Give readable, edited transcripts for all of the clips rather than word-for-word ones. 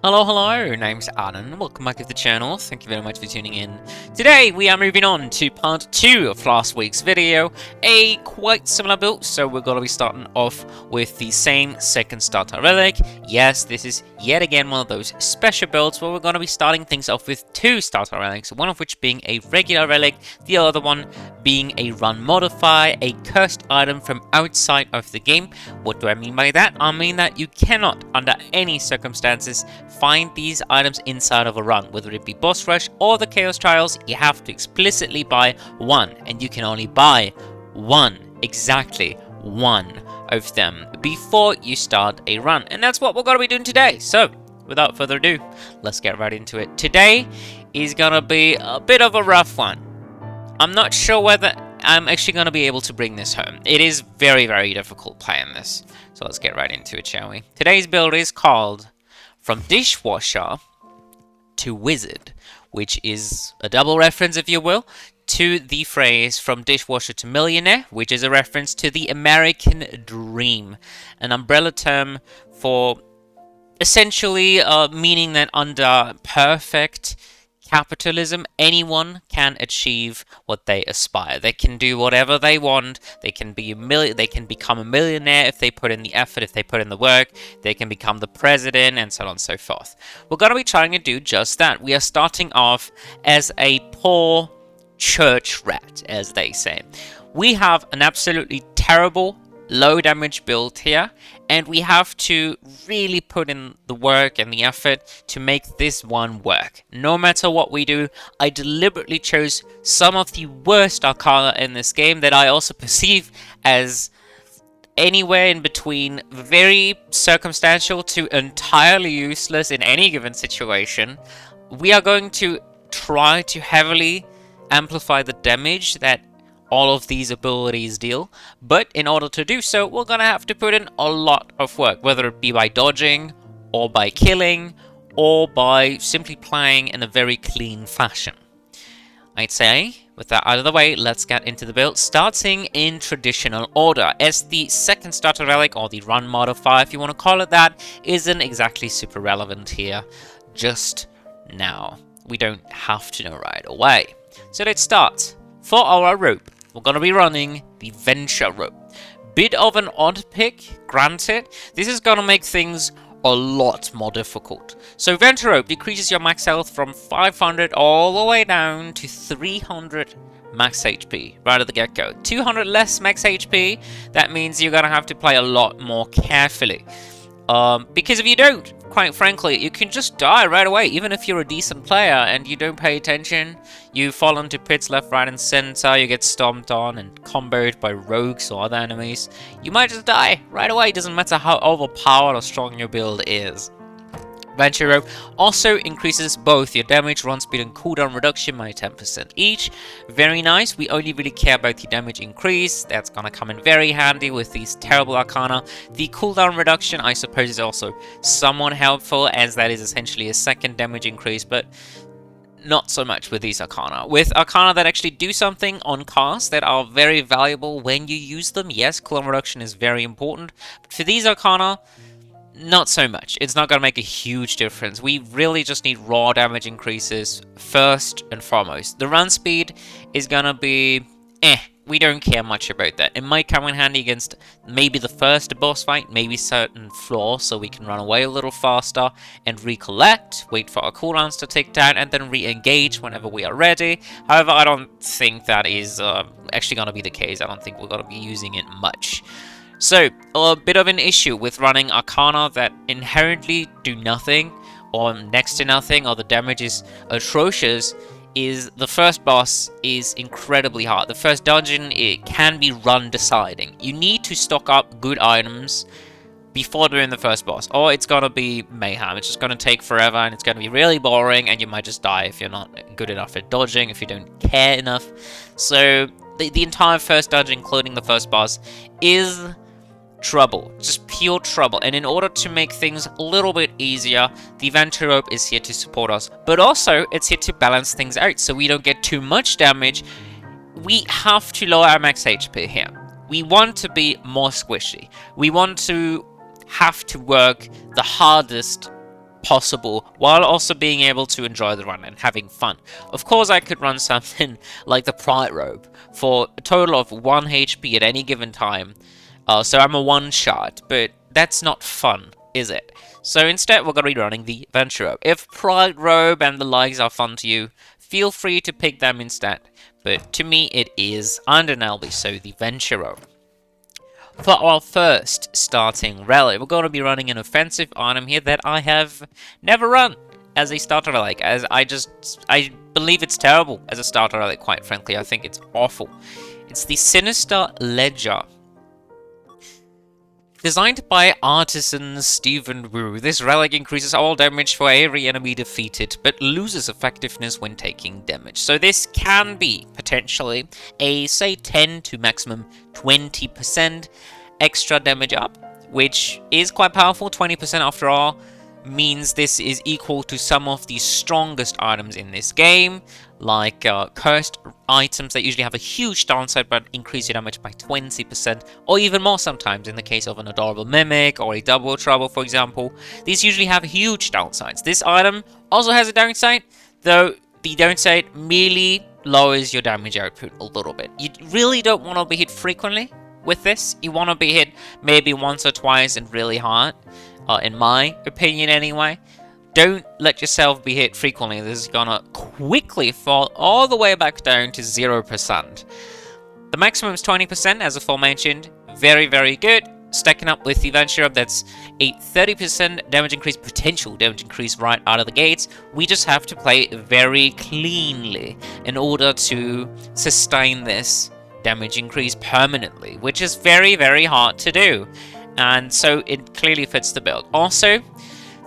Hello, name's Alan, welcome back to the channel, thank you very much for tuning in. Today we are moving on to part 2 of last week's video, a quite similar build, so we're going to be starting off with the same second starter relic. Yes, this is yet again one of those special builds where we're going to be starting things off with 2 starter relics, one of which being a regular relic, the other one being a run modifier, a cursed item from outside of the game. What do I mean by that? I mean that you cannot, under any circumstances, find these items inside of a run, whether it be boss rush or the chaos trials. You have to explicitly buy one, and you can only buy one, exactly one of them before you start a run, and that's what we're going to be doing today. So without further ado, let's get right into it. Today is gonna be a bit of a rough one. I'm not sure whether I'm actually going to be able to bring this home. It is very difficult playing this, so let's get right into it, shall we? Today's build is called From Dishwasher to Wizard, which is a double reference, if you will, to the phrase From Dishwasher to Millionaire, which is a reference to the American Dream, an umbrella term for essentially meaning that under perfect capitalism, anyone can achieve what they aspire. They can do whatever they want. They can become a millionaire if they put in the effort, if they put in the work. They can become the president, and so on and so forth. We're going to be trying to do just that. We are starting off as a poor church rat, as they say. We have an absolutely terrible low damage build here, and we have to really put in the work and the effort to make this one work. No matter what we do, I deliberately chose some of the worst Arcana in this game that I also perceive as anywhere in between very circumstantial to entirely useless in any given situation. We are going to try to heavily amplify the damage that all of these abilities deal, but in order to do so, we're gonna have to put in a lot of work, whether it be by dodging, or by killing, or by simply playing in a very clean fashion. I'd say, with that out of the way, let's get into the build, starting in traditional order, as the second starter relic, or the run modifier, if you want to call it that, isn't exactly super relevant here just now. We don't have to know right away. So let's start. For our rope, we're going to be running the Venture Rope. Bit of an odd pick, granted. This is going to make things a lot more difficult. So Venture Rope decreases your max health from 500 all the way down to 300 max HP right at the get-go. 200 less max HP, that means you're going to have to play a lot more carefully. Because if you don't, quite frankly, you can just die right away. Even if you're a decent player and you don't pay attention, you fall into pits left, right, and center, you get stomped on and comboed by rogues or other enemies. You might just die right away. It doesn't matter how overpowered or strong your build is. Venture Rope also increases both your damage, run speed, and cooldown reduction by 10% each. Very nice. We only really care about the damage increase. That's gonna come in very handy with these terrible Arcana. The cooldown reduction, I suppose, is also somewhat helpful, as that is essentially a second damage increase, but not so much with these Arcana. With Arcana that actually do something on casts that are very valuable when you use them, yes, cooldown reduction is very important, but for these Arcana, not so much. It's not going to make a huge difference. We really just need raw damage increases first and foremost. The run speed is going to be we don't care much about that. It might come in handy against maybe the first boss fight, maybe certain floors, so we can run away a little faster and recollect, wait for our cooldowns to tick down, and then re-engage whenever we are ready. However, I don't think that is actually going to be the case. I don't think we're going to be using it much. So, a bit of an issue with running Arcana that inherently do nothing, or next to nothing, or the damage is atrocious, is the first boss is incredibly hard. The first dungeon, it can be run deciding. You need to stock up good items before doing the first boss, or it's gonna be mayhem. It's just gonna take forever, and it's gonna be really boring, and you might just die if you're not good enough at dodging, if you don't care enough. So, the entire first dungeon, including the first boss, is trouble, just pure trouble. And in order to make things a little bit easier, the Venture Rope is here to support us, but also it's here to balance things out so we don't get too much damage. We have to lower our max HP here. We want to be more squishy. We want to have to work the hardest possible while also being able to enjoy the run and having fun. Of course, I could run something like the Pride Robe for a total of 1 HP at any given time. So I'm a one-shot, but that's not fun, is it? So instead, we're going to be running the Adventure Robe. If Pride Robe and the likes are fun to you, feel free to pick them instead. But to me, it is undeniably so the Adventure Robe. For our first starting relic, we're going to be running an offensive item here that I have never run as a starter relic, as I believe it's terrible as a starter relic, quite frankly. I think it's awful. It's the Sinister Ledger. Designed by artisan Stephen Wu, this relic increases all damage for every enemy defeated, but loses effectiveness when taking damage. So this can be, potentially, a, say, 10 to maximum 20% extra damage up, which is quite powerful. 20% after all means this is equal to some of the strongest items in this game, like cursed items that usually have a huge downside but increase your damage by 20%, or even more sometimes in the case of an Adorable Mimic or a Double Trouble, for example. These usually have huge downsides. This item also has a downside, though the downside merely lowers your damage output a little bit. You really don't want to be hit frequently with this. You want to be hit maybe once or twice and really hard. In my opinion anyway. Don't let yourself be hit frequently. This is gonna quickly fall all the way back down to 0%. The maximum is 20%, as aforementioned. Very, very good. Stacking up with the Adventure Robe, that's a 30% damage increase, potential damage increase right out of the gates. We just have to play very cleanly in order to sustain this damage increase permanently, which is very, very hard to do. And so it clearly fits the build. Also,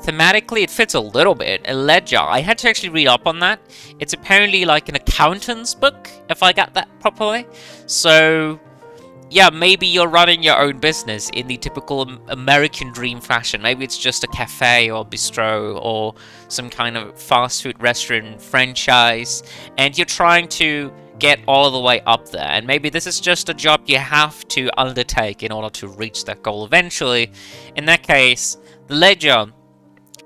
thematically, it fits a little bit. A ledger, I had to actually read up on that. It's apparently like an accountant's book, if I got that properly. So, yeah, maybe you're running your own business in the typical American dream fashion. Maybe it's just a cafe or bistro or some kind of fast food restaurant franchise, and you're trying to get all the way up there, and maybe this is just a job you have to undertake in order to reach that goal eventually. In that case, the ledger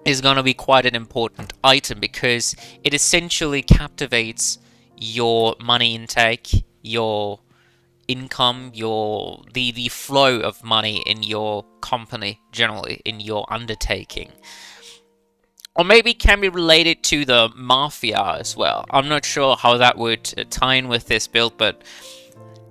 is going to be quite an important item because it essentially captivates your money intake, your income, the flow of money in your company, generally in your undertaking. Or maybe it can be related to the Mafia as well. I'm not sure how that would tie in with this build, but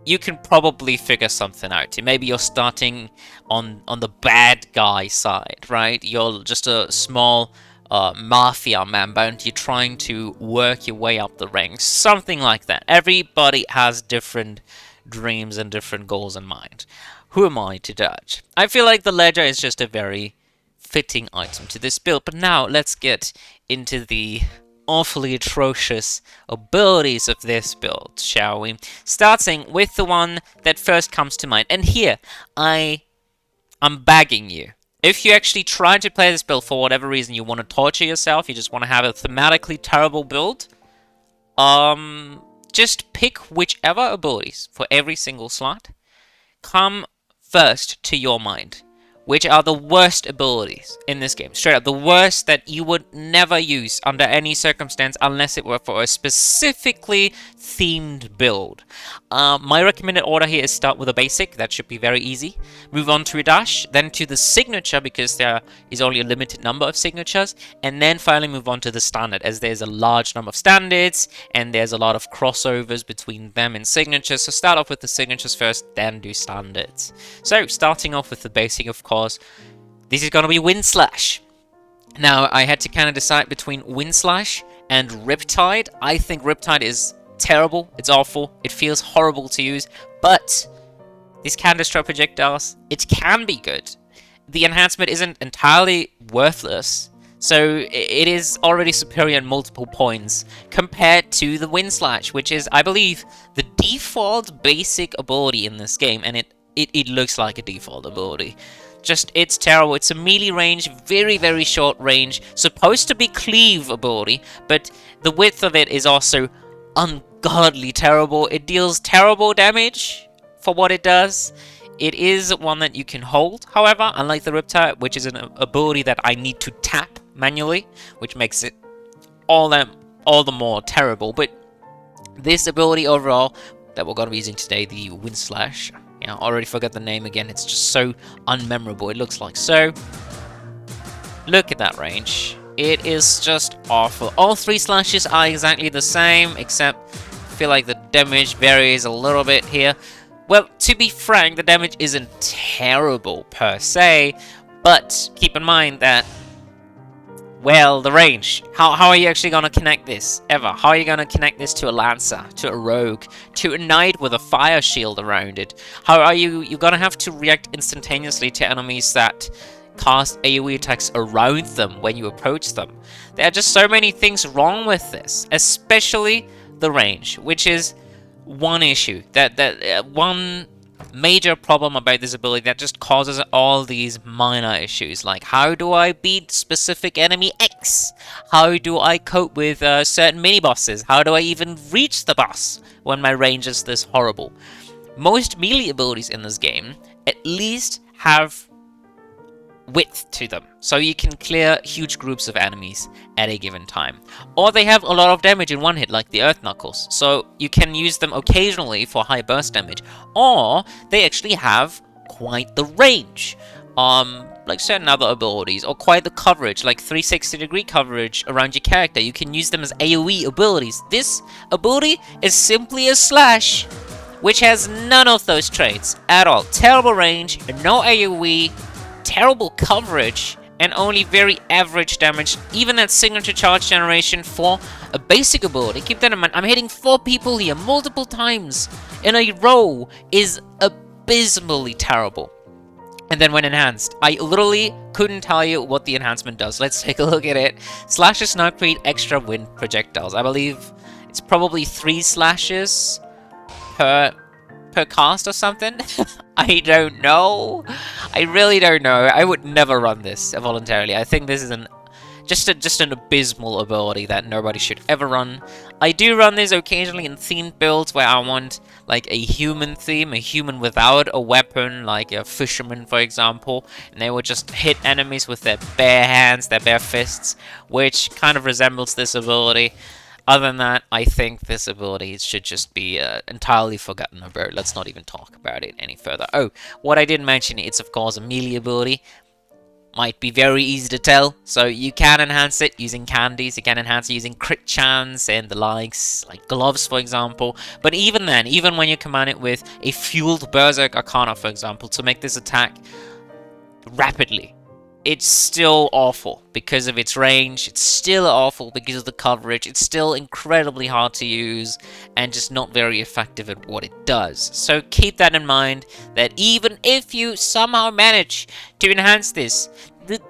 you can probably figure something out. Maybe you're starting on the bad guy side, right? You're just a small Mafia member and you're trying to work your way up the ranks. Something like that. Everybody has different dreams and different goals in mind. Who am I to judge? I feel like the Ledger is just a very fitting item to this build, but now let's get into the awfully atrocious abilities of this build, shall we? Starting with the one that first comes to mind, and here, I'm begging you, if you actually try to play this build for whatever reason, you want to torture yourself, you just want to have a thematically terrible build, just pick whichever abilities for every single slot come first to your mind. Which are the worst abilities in this game. Straight up, the worst that you would never use under any circumstance unless it were for a specifically themed build. My recommended order here is start with a basic. That should be very easy. Move on to a dash, then to the signature because there is only a limited number of signatures, and then finally move on to the standard as there's a large number of standards and there's a lot of crossovers between them and signatures. So start off with the signatures first, then do standards. So starting off with the basic, of course, this is going to be Wind Slash. Now, I had to kind of decide between Wind Slash and Riptide. I think Riptide is terrible. It's awful. It feels horrible to use. But this can destroy projectiles. It can be good. The enhancement isn't entirely worthless. So it is already superior in multiple points compared to the Wind Slash, which is, I believe, the default basic ability in this game. And it looks like a default ability. Just, it's terrible. It's a melee range, very, very short range, supposed to be cleave ability, but the width of it is also ungodly terrible. It deals terrible damage for what it does. It is one that you can hold, however, unlike the Riptide, which is an ability that I need to tap manually, which makes it all the more terrible. But this ability overall that we're going to be using today, the Wind Slash, I already forgot the name again. It's just so unmemorable. It looks like so. Look at that range. It is just awful. All 3 slashes are exactly the same, except I feel like the damage varies a little bit here. Well, to be frank, the damage isn't terrible per se, but keep in mind that, well, the range. How are you actually going to connect this, ever? How are you going to connect this to a Lancer, to a Rogue, to a Knight with a fire shield around it? How are you're going to have to react instantaneously to enemies that cast AoE attacks around them when you approach them. There are just so many things wrong with this, especially the range, which is one issue. One major problem about this ability that just causes all these minor issues, like how do I beat specific enemy X? How do I cope with certain mini-bosses? How do I even reach the boss when my range is this horrible? Most melee abilities in this game at least have width to them, so you can clear huge groups of enemies at a given time. Or they have a lot of damage in one hit, like the Earth Knuckles, so you can use them occasionally for high burst damage. Or they actually have quite the range, like certain other abilities, or quite the coverage, like 360-degree coverage around your character. You can use them as AoE abilities. This ability is simply a slash, which has none of those traits at all. Terrible range, no AoE, terrible coverage, and only very average damage. Even that signature charge generation for a basic ability, keep that in mind, I'm hitting 4 people here multiple times in a row, is abysmally terrible. And then when enhanced, I literally couldn't tell you what the enhancement does. Let's take a look at it. Slashes now create extra wind projectiles. I believe it's probably 3 slashes per cast or something. I don't know. I really don't know. I would never run this voluntarily. I think this is just an abysmal ability that nobody should ever run. I do run this occasionally in themed builds where I want like a human theme, a human without a weapon, like a fisherman for example, and they would just hit enemies with their bare hands, their bare fists, which kind of resembles this ability. Other than that, I think this ability should just be entirely forgotten about. Let's not even talk about it any further. Oh, what I didn't mention, it's of course a melee ability. Might be very easy to tell. So you can enhance it using candies, you can enhance it using crit chance and the likes, like gloves for example. But even then, even when you combine it with a fueled Berserk Arcana for example, to make this attack rapidly, it's still awful because of its range, it's still awful because of the coverage, it's still incredibly hard to use and just not very effective at what it does. So keep that in mind, that even if you somehow manage to enhance this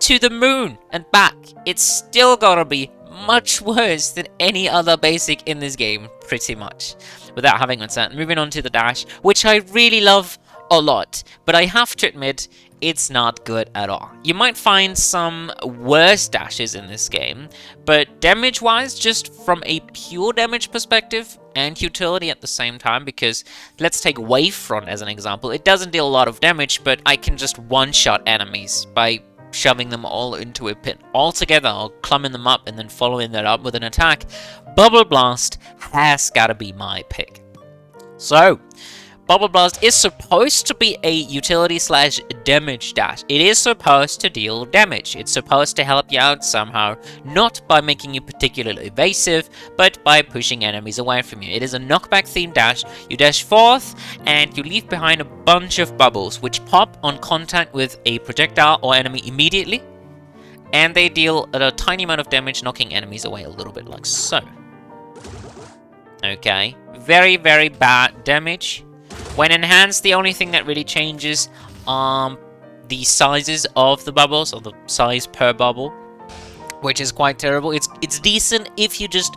to the moon and back, it's still gonna be much worse than any other basic in this game, pretty much. Without having been said, moving on to the dash, which I really love a lot, but I have to admit, it's not good at all. You might find some worse dashes in this game, but damage-wise, just from a pure damage perspective and utility at the same time, because let's take Wavefront as an example. It doesn't deal a lot of damage, but I can just one-shot enemies by shoving them all into a pit all together, or clumping them up and then following that up with an attack. Bubble Blast has gotta be my pick. So, Bubble Blast is supposed to be a utility/damage dash. It is supposed to deal damage. It's supposed to help you out somehow, not by making you particularly evasive, but by pushing enemies away from you. It is a knockback themed dash. You dash forth, and you leave behind a bunch of bubbles, which pop on contact with a projectile or enemy immediately, and they deal a tiny amount of damage, knocking enemies away a little bit like so. Okay, very, very bad damage. When enhanced, the only thing that really changes are the sizes of the bubbles, or the size per bubble, which is quite terrible. It's decent if you just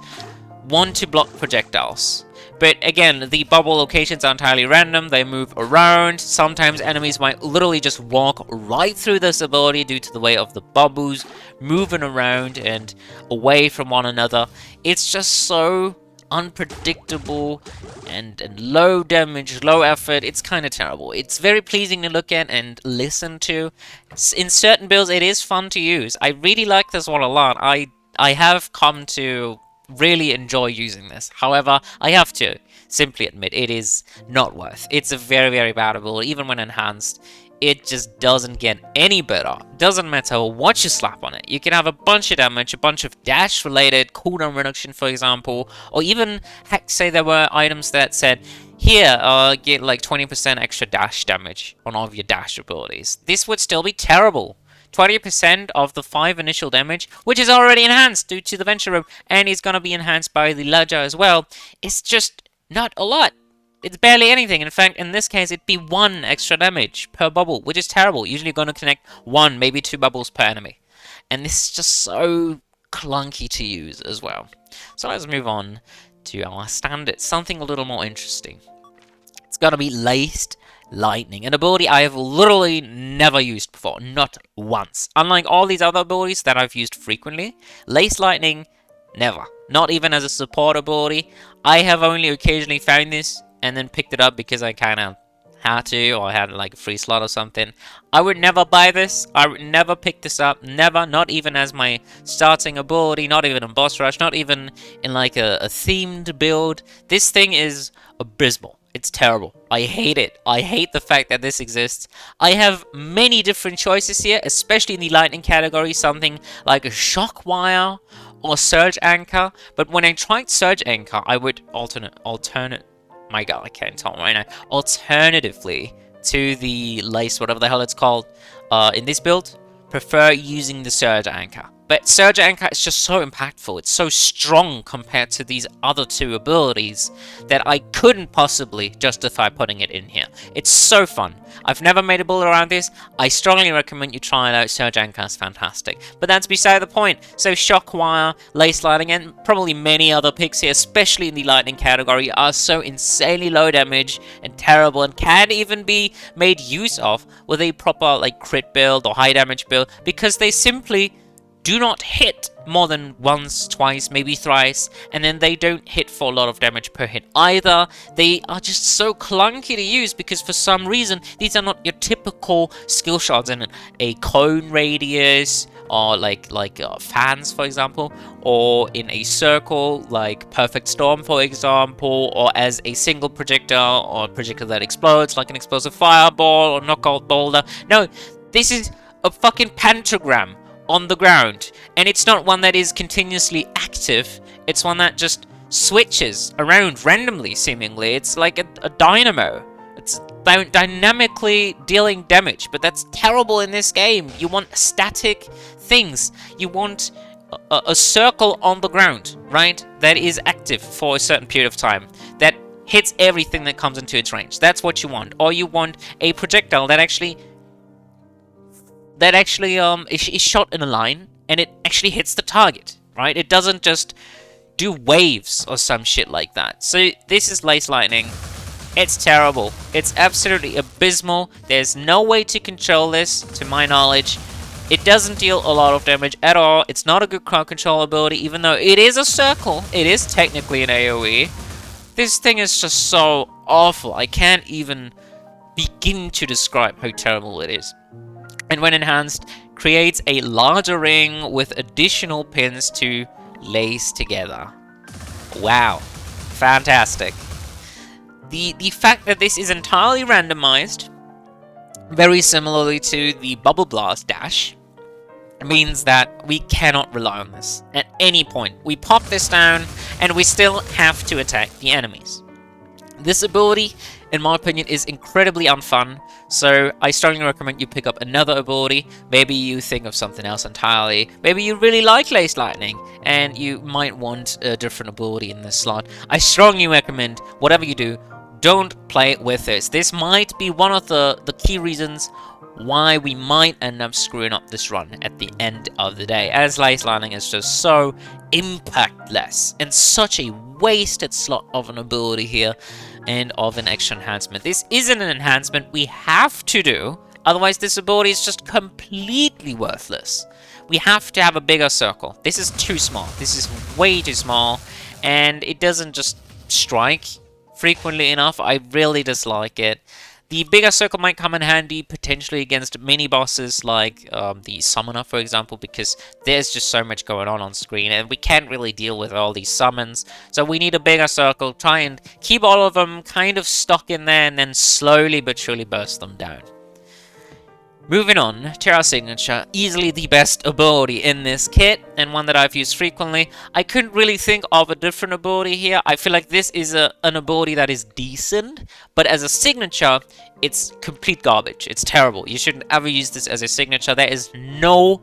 want to block projectiles. But again, the bubble locations are entirely random, they move around. Sometimes enemies might literally just walk right through this ability due to the way of the bubbles moving around and away from one another. It's just so unpredictable and low damage, low effort. It's kind of terrible. It's very pleasing to look at and listen to. In certain builds, it is fun to use. I really like this one a lot. I have come to really enjoy using this. However, I have to simply admit it is not worth. It's a very, very bad ability. Even when enhanced, it just doesn't get any better. Doesn't matter what you slap on it. You can have a bunch of damage, a bunch of dash related, cooldown reduction for example, or even, heck, say there were items that said, here, get like 20% extra dash damage on all of your dash abilities. This would still be terrible. 20% of the 5 initial damage, which is already enhanced due to the Venture Robe, and is going to be enhanced by the Ledger as well. It's just not a lot. It's barely anything. In fact, in this case, it'd be 1 extra damage per bubble, which is terrible. Usually going to connect 1, maybe 2 bubbles per enemy. And this is just so clunky to use as well. So let's move on to our standard, something a little more interesting. It's going to be Laced Lightning, an ability I have literally never used before, not once. Unlike all these other abilities that I've used frequently, Laced Lightning, never. Not even as a support ability. I have only occasionally found this and then picked it up because I kind of had to, or I had like a free slot or something. I would never buy this. I would never pick this up. Never. Not even as my starting ability. Not even in boss rush. Not even in like a themed build. This thing is abysmal. It's terrible. I hate it. I hate the fact that this exists. I have many different choices here, especially in the lightning category. Something like a shock wire or surge anchor. But when I tried surge anchor, I would alternate. My god, I can't tell right now. Alternatively to the lace, whatever the hell it's called, in this build, prefer using the surge anchor. But Surge Anchor is just so impactful, it's so strong compared to these other 2 abilities that I couldn't possibly justify putting it in here. It's so fun. I've never made a build around this. I strongly recommend you try it out. Surge Anchor is fantastic. But that's beside the point. So Shockwire, Lace Lightning, and probably many other picks here, especially in the Lightning category, are so insanely low damage and terrible and can't even be made use of with a proper like crit build or high damage build because they simply do not hit more than once, twice, maybe thrice, and then they don't hit for a lot of damage per hit either. They are just so clunky to use because for some reason these are not your typical skill shots in a cone radius or like fans for example, or in a circle like Perfect Storm for example, or as a single projectile or projectile that explodes like an explosive fireball or knockout boulder. No, this is a fucking pentagram on the ground, and it's not one that is continuously active. It's one that just switches around randomly, seemingly. It's like a dynamo. It's dynamically dealing damage, but that's terrible in this game. You want static things. You want a circle on the ground, right? That is active for a certain period of time. That hits everything that comes into its range. That's what you want. Or you want a projectile that actually is shot in a line and it actually hits the target, right? It doesn't just do waves or some shit like that. So this is Lace Lightning. It's terrible. It's absolutely abysmal. There's no way to control this, to my knowledge. It doesn't deal a lot of damage at all. It's not a good crowd control ability, even though it is a circle. It is technically an AoE. This thing is just so awful. I can't even begin to describe how terrible it is. And when enhanced, creates a larger ring with additional pins to lace together. Wow. Fantastic. The fact that this is entirely randomized, very similarly to the Bubble Blast dash, means that we cannot rely on this at any point. We pop this down, and we still have to attack the enemies. This ability, in my opinion, is incredibly unfun, so I strongly recommend you pick up another ability. Maybe you think of something else entirely. Maybe you really like Lace Lightning, and you might want a different ability in this slot. I strongly recommend, whatever you do, don't play with this. This might be one of the key reasons why we might end up screwing up this run at the end of the day, as Lace Lightning is just so impactless and such a wasted slot of an ability here and of an extra enhancement. This isn't an enhancement we have to do, otherwise this ability is just completely worthless. We have to have a bigger circle. This is too small. This is way too small, and it doesn't just strike frequently enough. I really dislike it. The bigger circle might come in handy potentially against mini bosses like the summoner, for example, because there's just so much going on screen and we can't really deal with all these summons. So we need a bigger circle, try and keep all of them kind of stuck in there and then slowly but surely burst them down. Moving on to our signature, easily the best ability in this kit, and one that I've used frequently. I couldn't really think of a different ability here. I feel like this is an ability that is decent, but as a signature, it's complete garbage. It's terrible. You shouldn't ever use this as a signature. There is no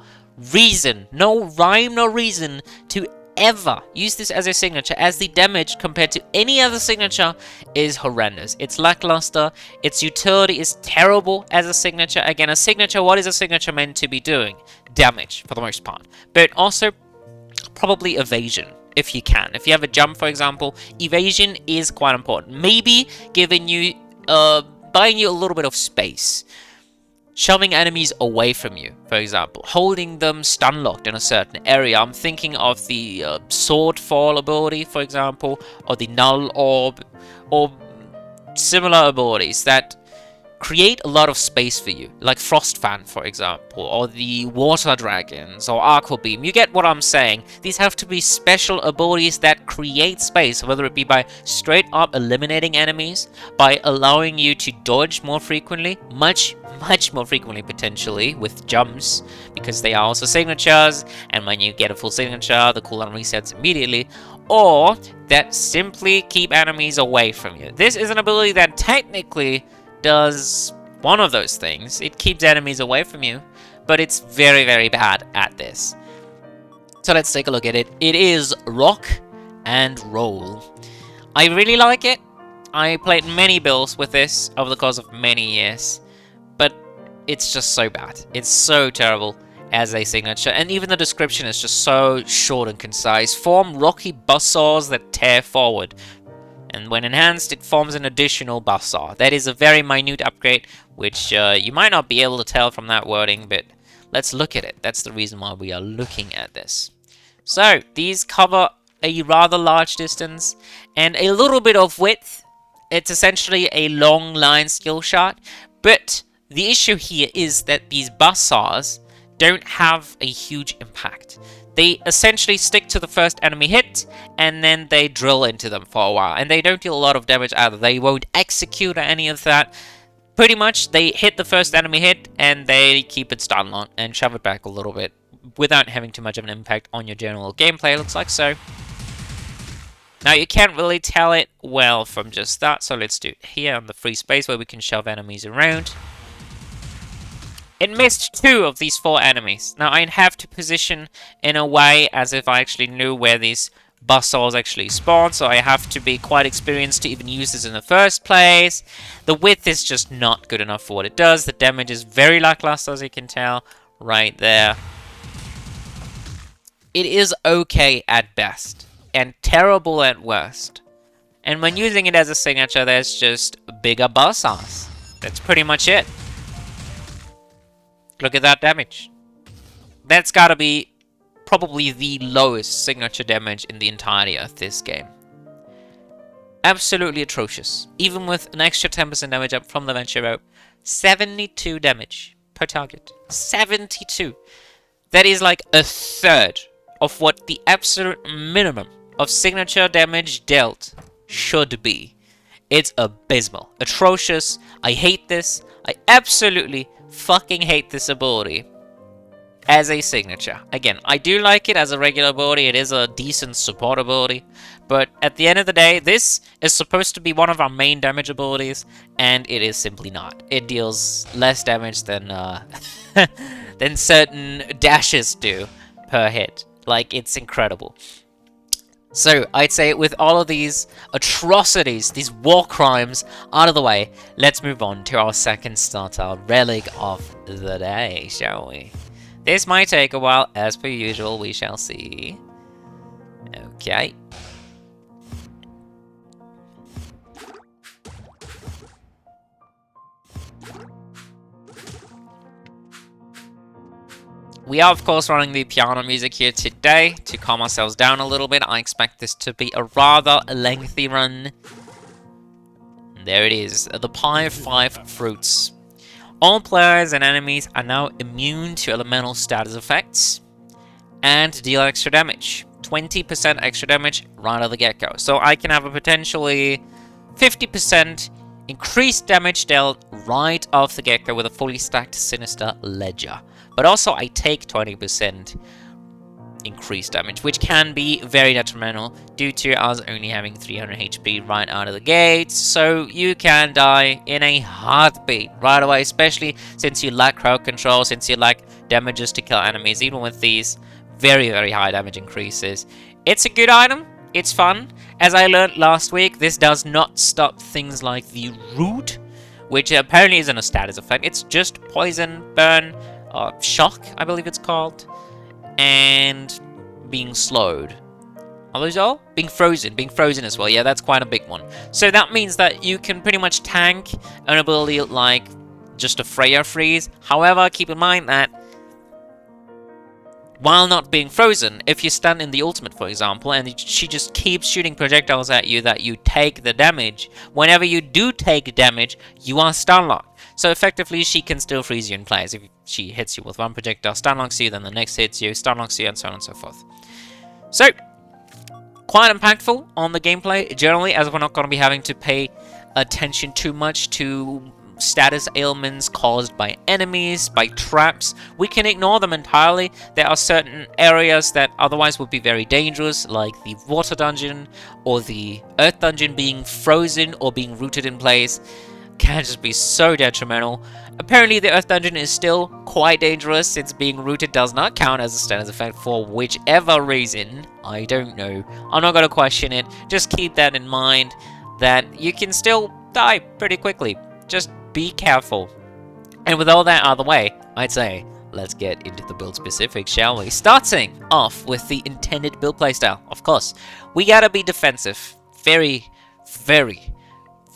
reason, no rhyme, no reason to ever use this as a signature, as the damage compared to any other signature is horrendous. It's lackluster, its utility is terrible as a signature. Again, a signature, what is a signature meant to be doing? Damage, for the most part. But also, probably evasion, if you can. If you have a jump, for example, evasion is quite important. Maybe giving you, buying you a little bit of space. Shoving enemies away from you, for example. Holding them stun-locked in a certain area. I'm thinking of the Sword Fall ability, for example, or the Null Orb, or similar abilities that create a lot of space for you, like Frost Fan, for example, or the Water Dragons, or Aqua Beam. You get what I'm saying. These have to be special abilities that create space, whether it be by straight up eliminating enemies, by allowing you to dodge more frequently, much more frequently potentially, with jumps, because they are also signatures, and when you get a full signature, the cooldown resets immediately, or that simply keep enemies away from you. This is an ability that technically does one of those things. It keeps enemies away from you, but it's very, very bad at this. So let's take a look at it. It is Rock and Roll. I really like it. I played many builds with this over the course of many years, but it's just so bad. It's so terrible as a signature, and even the description is just so short and concise. Form rocky buzzsaws that tear forward, and when enhanced, it forms an additional buzzsaw. That is a very minute upgrade, which you might not be able to tell from that wording, but let's look at it. That's the reason why we are looking at this. So, these cover a rather large distance and a little bit of width. It's essentially a long line skill shot, but the issue here is that these buzzsaws don't have a huge impact. They essentially stick to the first enemy hit, and then they drill into them for a while. And they don't deal a lot of damage either. They won't execute or any of that. Pretty much, they hit the first enemy hit, and they keep it stun locked and shove it back a little bit, without having too much of an impact on your general gameplay, looks like so. Now, you can't really tell it well from just that, so let's do it here on the free space where we can shove enemies around. It missed 2 of these 4 enemies. Now, I'd have to position in a way as if I actually knew where these buzzsaws actually spawn, so I have to be quite experienced to even use this in the first place. The width is just not good enough for what it does. The damage is very lackluster, as you can tell, right there. It is okay at best, and terrible at worst. And when using it as a signature, there's just bigger buzzsaws. That's pretty much it. Look at that damage. That's gotta be probably the lowest signature damage in the entirety of this game. Absolutely atrocious. Even with an extra 10% damage up from the Venture Rope, 72 damage per target. 72. That is like a third of what the absolute minimum of signature damage dealt should be. It's abysmal. Atrocious. I hate this. I absolutely fucking hate this ability as a signature. Again, I do like it as a regular ability. It is a decent support ability, but at the end of the day, this is supposed to be one of our main damage abilities, and it is simply not. It deals less damage than than certain dashes do per hit. Like, it's incredible. So, I'd say with all of these atrocities, these war crimes out of the way, let's move on to our second starter, Relic of the Day, shall we? This might take a while, as per usual, we shall see. Okay. We are, of course, running the piano music here today to calm ourselves down a little bit. I expect this to be a rather lengthy run. There it is, the Pie of 5 Fruits. All players and enemies are now immune to elemental status effects and deal extra damage. 20% extra damage right out of the get-go. So I can have a potentially 50% increased damage dealt right off the get-go with a fully stacked Sinister Ledger. But also I take 20% increased damage, which can be very detrimental due to us only having 300 HP right out of the gate. So you can die in a heartbeat right away, especially since you lack crowd control, since you lack damages to kill enemies, even with these very, very high damage increases. It's a good item. It's fun. As I learned last week, this does not stop things like the Root, which apparently isn't a status effect. It's just poison, burn, shock, I believe it's called, and being slowed. Are those all? Being frozen as well. Yeah, that's quite a big one. So that means that you can pretty much tank an ability like just a Freya freeze. However, keep in mind that while not being frozen, if you stand in the ultimate, for example, and she just keeps shooting projectiles at you that you take the damage, whenever you do take damage, you are stun locked. So effectively, she can still freeze you in place. If she hits you with one projectile, stun locks you, then the next hits you, stun locks you, and so on and so forth. So, quite impactful on the gameplay, generally, as we're not going to be having to pay attention too much to status ailments caused by enemies, by traps. We can ignore them entirely. There are certain areas that otherwise would be very dangerous, like the water dungeon or the earth dungeon. Being frozen or being rooted in place can just be so detrimental. Apparently the earth dungeon is still quite dangerous, since being rooted does not count as a status effect for whichever reason. I don't know. I'm not going to question it. Just keep that in mind, that you can still die pretty quickly. Just be careful. And with all that out of the way, I'd say let's get into the build specifics, shall we? Starting off with the intended build playstyle. Of course, we gotta be defensive. Very, very,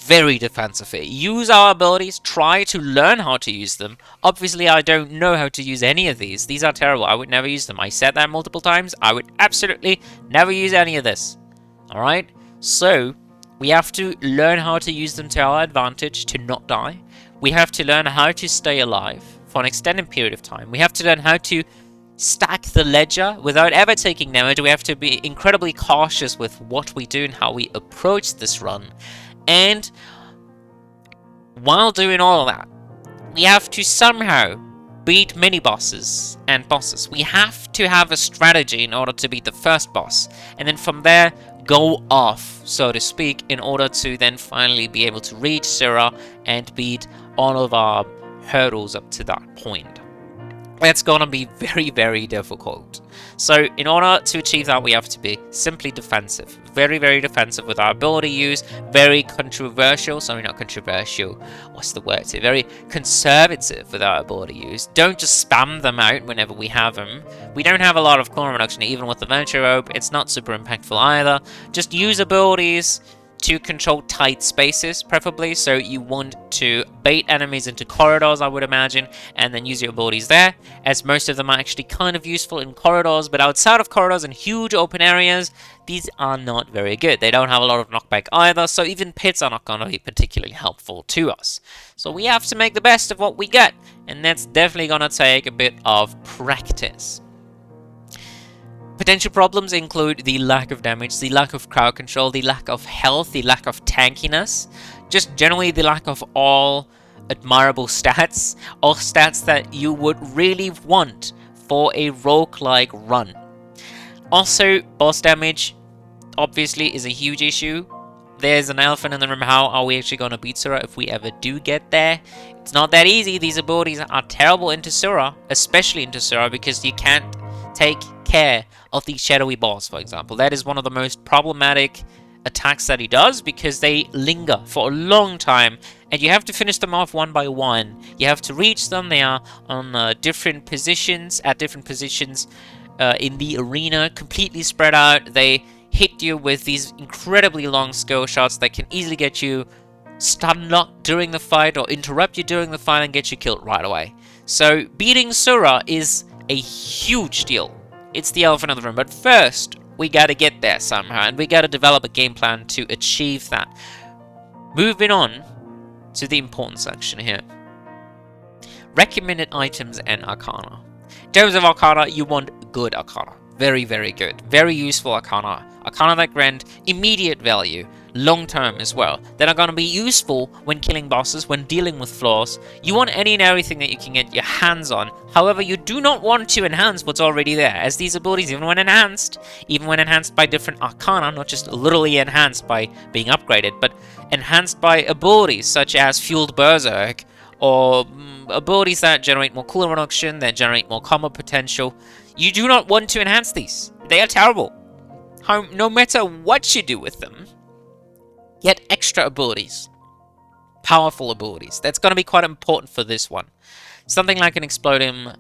very defensive. Use our abilities. Try to learn how to use them. Obviously, I don't know how to use any of these. These are terrible. I would never use them. I said that multiple times. I would absolutely never use any of this. Alright? So, we have to learn how to use them to our advantage to not die. We have to learn how to stay alive for an extended period of time. We have to learn how to stack the ledger without ever taking damage. We have to be incredibly cautious with what we do and how we approach this run. And while doing all of that, we have to somehow beat mini-bosses and bosses. We have to have a strategy in order to beat the first boss. And then from there, go off, so to speak, in order to then finally be able to reach Sura and beat all of our hurdles up to that point. That's gonna be very, very difficult. So in order to achieve that, we have to be simply defensive. Very, very defensive with our ability use. Very controversial. Sorry, not controversial. What's the word? So very conservative with our ability use. Don't just spam them out whenever we have them. We don't have a lot of cooldown reduction even with the Venture Robe. It's not super impactful either. Just use abilities to control tight spaces, preferably, so you want to bait enemies into corridors, I would imagine, and then use your abilities there, as most of them are actually kind of useful in corridors, but outside of corridors and huge open areas, these are not very good. They don't have a lot of knockback either, so even pits are not going to be particularly helpful to us. So we have to make the best of what we get, and that's definitely going to take a bit of practice. Potential problems include the lack of damage, the lack of crowd control, the lack of health, the lack of tankiness, just generally the lack of all admirable stats, or stats that you would really want for a roguelike run. Also, boss damage obviously is a huge issue. There's an elephant in the room. How are we actually going to beat Sura if we ever do get there? It's not that easy. These abilities are terrible into Sura, especially into Sura, because you can't take care of the shadowy boss, for example. That is one of the most problematic attacks that he does, because they linger for a long time and you have to finish them off one by one. You have to reach them. They are on different positions, at different positions in the arena, completely spread out. They hit you with these incredibly long skill shots that can easily get you stun locked during the fight or interrupt you during the fight and get you killed right away. So beating Sura is a huge deal. It's the elephant in the room, but first, we gotta get there somehow, and we gotta develop a game plan to achieve that. Moving on to the important section here. Recommended items and Arcana. In terms of Arcana, you want good Arcana. Very, very good. Very useful Arcana. Arcana that grant immediate value, long term as well, that are going to be useful when killing bosses, when dealing with flaws. You want any and everything that you can get your hands on. However, you do not want to enhance what's already there, as these abilities, even when enhanced by different Arcana, not just literally enhanced by being upgraded, but enhanced by abilities such as Fueled Berserk, or abilities that generate more cooldown reduction, that generate more combo potential. You do not want to enhance these. They are terrible. No matter what you do with them, get extra abilities. Powerful abilities. That's going to be quite important for this one. Something like an explosive?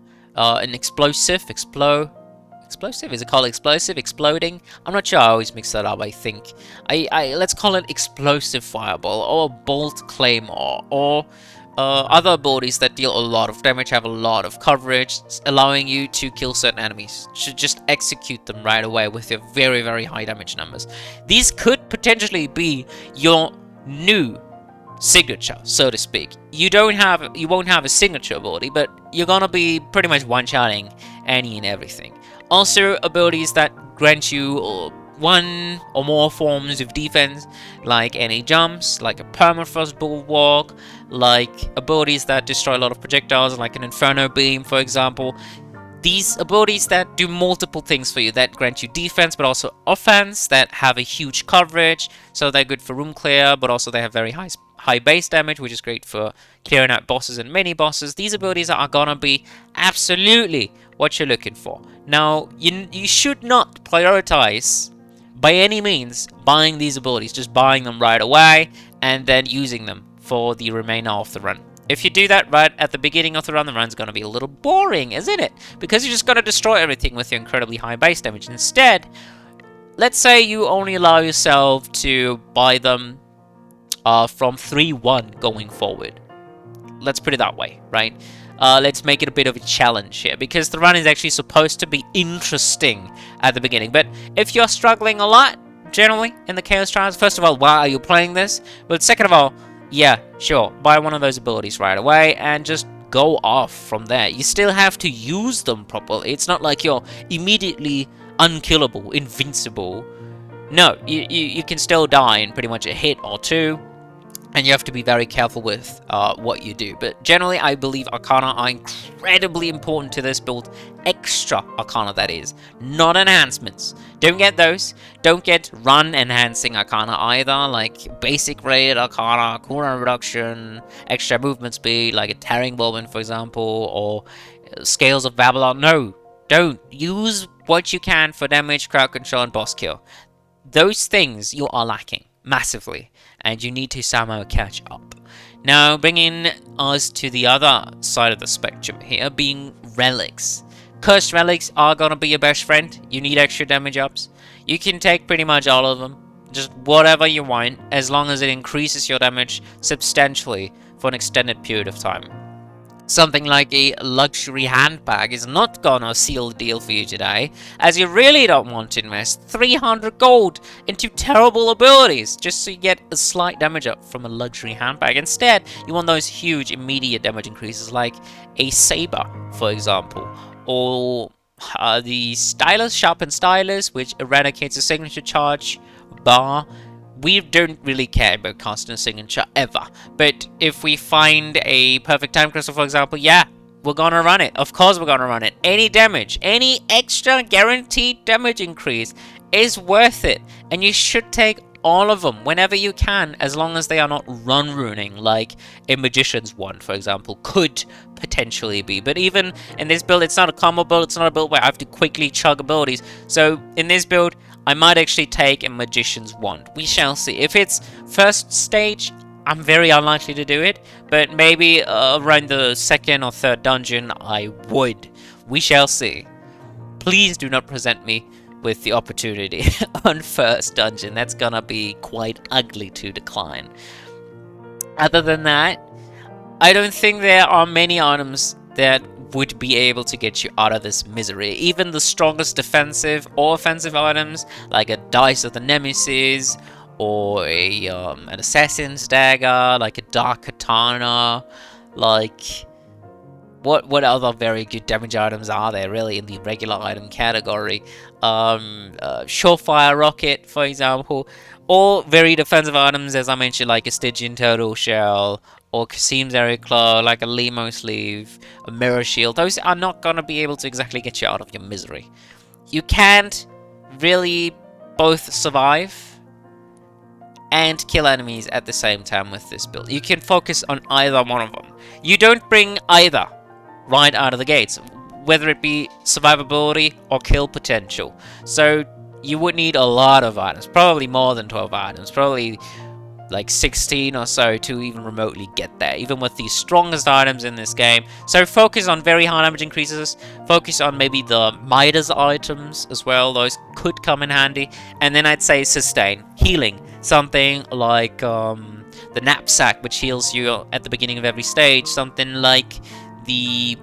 Is it called explosive? Exploding? I'm not sure, I always mix that up, I think. Let's call it explosive fireball, or bolt claymore, or other abilities that deal a lot of damage, have a lot of coverage, allowing you to kill certain enemies. Should just execute them right away with your very, very high damage numbers. These could potentially be your new signature, so to speak. You won't have a signature ability, but you're gonna be pretty much one-shotting any and everything. Also, abilities that grant you one or more forms of defense, like any jumps, like a permafrost bulwark, like abilities that destroy a lot of projectiles, like an inferno beam, for example. These abilities that do multiple things for you, that grant you defense but also offense, that have a huge coverage, so they're good for room clear, but also they have very high base damage, which is great for clearing out bosses and mini bosses. These abilities are gonna be absolutely what you're looking for. Now, you should not prioritize by any means buying these abilities, just buying them right away and then using them for the remainder of the run. If you do that right at the beginning of the run's going to be a little boring, isn't it? Because you're just going to destroy everything with your incredibly high base damage. Instead, let's say you only allow yourself to buy them from 3-1 going forward. Let's put it that way, right? Let's make it a bit of a challenge here, because the run is actually supposed to be interesting at the beginning. But if you're struggling a lot, generally, in the Chaos Trials, first of all, why are you playing this? But second of all, yeah, sure, buy one of those abilities right away and just go off from there. You still have to use them properly. It's not like you're immediately unkillable, invincible. No, you can still die in pretty much a hit or two, and you have to be very careful with what you do. But generally, I believe Arcana are incredibly important to this build. Extra Arcana, that is. Not enhancements. Don't get those. Don't get run-enhancing Arcana either, like basic raid Arcana, cooldown reduction, extra movement speed, like a Tearing Whirlwind, for example, or Scales of Babylon. No, don't. Use what you can for damage, crowd control, and boss kill. Those things you are lacking massively, and you need to somehow catch up. Now, bringing us to the other side of the spectrum here, being Relics. Cursed Relics are gonna be your best friend. You need extra damage ups. You can take pretty much all of them, just whatever you want, as long as it increases your damage substantially for an extended period of time. Something like a luxury handbag is not gonna seal the deal for you today, as you really don't want to invest 300 gold into terrible abilities just so you get a slight damage up from a luxury handbag. Instead, you want those huge immediate damage increases like a saber, for example, or the Stylus, Sharpened Stylus, which eradicates a signature charge bar. We don't really care about casting a signature ever, but if we find a perfect time crystal, for example, yeah, we're gonna run it. Of course we're gonna run it. Any damage, any extra guaranteed damage increase is worth it, and you should take all of them whenever you can, as long as they are not run ruining, like a Magician's Wand, for example, could potentially be. But even in this build, it's not a combo build, it's not a build where I have to quickly chug abilities. So in this build, I might actually take a Magician's Wand. We shall see. If it's first stage, I'm very unlikely to do it, but maybe around the second or third dungeon, I would. We shall see. Please do not present me with the opportunity on first dungeon. That's gonna be quite ugly to decline. Other than that, I don't think there are many items that would be able to get you out of this misery. Even the strongest defensive or offensive items, like a Dice of the Nemesis, or an Assassin's Dagger, like a Dark Katana, like... What other very good damage items are there, really, in the regular item category? Surefire Rocket, for example. Or very defensive items, as I mentioned, like a Stygian Turtle Shell, or Kasim's Arrow Claw, like a Lemo Sleeve, a Mirror Shield. Those are not going to be able to exactly get you out of your misery. You can't really both survive and kill enemies at the same time with this build. You can focus on either one of them. You don't bring either right out of the gates, whether it be survivability or kill potential. So you would need a lot of items, probably more than 12 items, probably like 16 or so to even remotely get there, even with the strongest items in this game. So focus on very high damage increases, focus on maybe the Midas items as well, those could come in handy, and then I'd say sustain, healing, something like the knapsack, which heals you at the beginning of every stage, something like the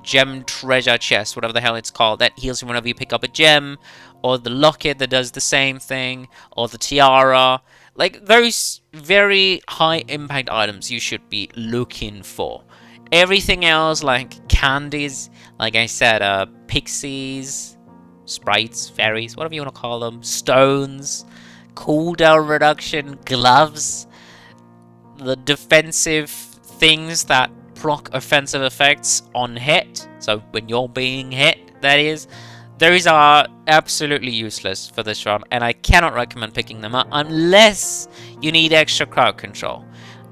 gem treasure chest, whatever the hell it's called, that heals you whenever you pick up a gem, or the locket that does the same thing, or the tiara. Like, those very high impact items you should be looking for. Everything else, like candies, like I said, pixies, sprites, fairies, whatever you want to call them, stones, cooldown reduction, gloves, the defensive things that proc offensive effects on hit, so when you're being hit, that is, those are absolutely useless for this run, and I cannot recommend picking them up unless you need extra crowd control.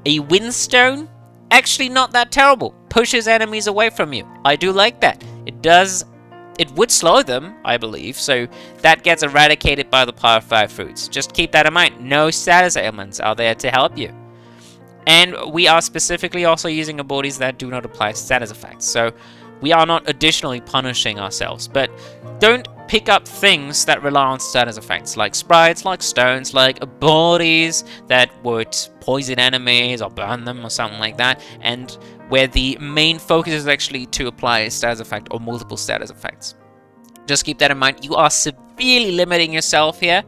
A windstone, actually not that terrible, pushes enemies away from you. I do like that. It would slow them, I believe, so that gets eradicated by the Power 5 fruits. Just keep that in mind. No status ailments are there to help you. And we are specifically also using abilities that do not apply status effects, so we are not additionally punishing ourselves. But don't pick up things that rely on status effects, like sprites, like stones, like abilities that would poison enemies or burn them or something like that, and where the main focus is actually to apply a status effect or multiple status effects. Just keep that in mind. You are severely limiting yourself here,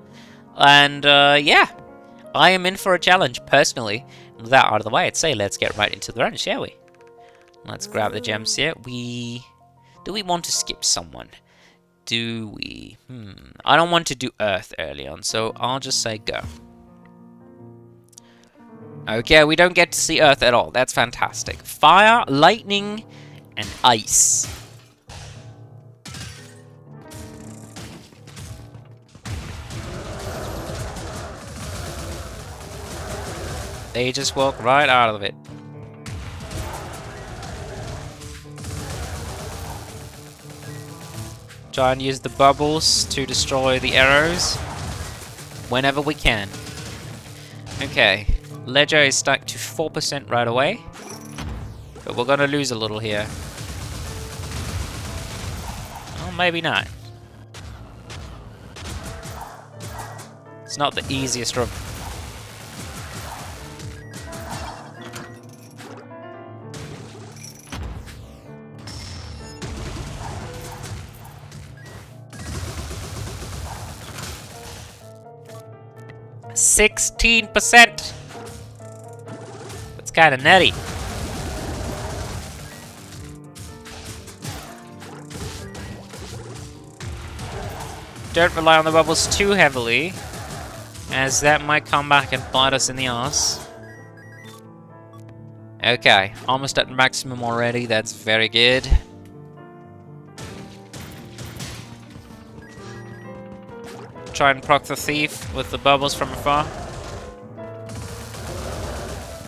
and yeah, I am in for a challenge, personally. With that out of the way, I'd say let's get right into the run, shall we? Let's grab the gems here. Do we want to skip someone? Do we? I don't want to do Earth early on, so I'll just say go. Okay, we don't get to see Earth at all. That's fantastic. Fire, lightning, and ice. They just walk right out of it. Try and use the bubbles to destroy the arrows whenever we can. Okay, Ledger is stuck to 4% right away, but we're gonna lose a little here. Well, maybe not. It's not the easiest room. %. That's kind of nutty. Don't rely on the bubbles too heavily, as that might come back and bite us in the ass. Okay, almost at maximum already. That's very good. Try and proc the thief with the bubbles from afar.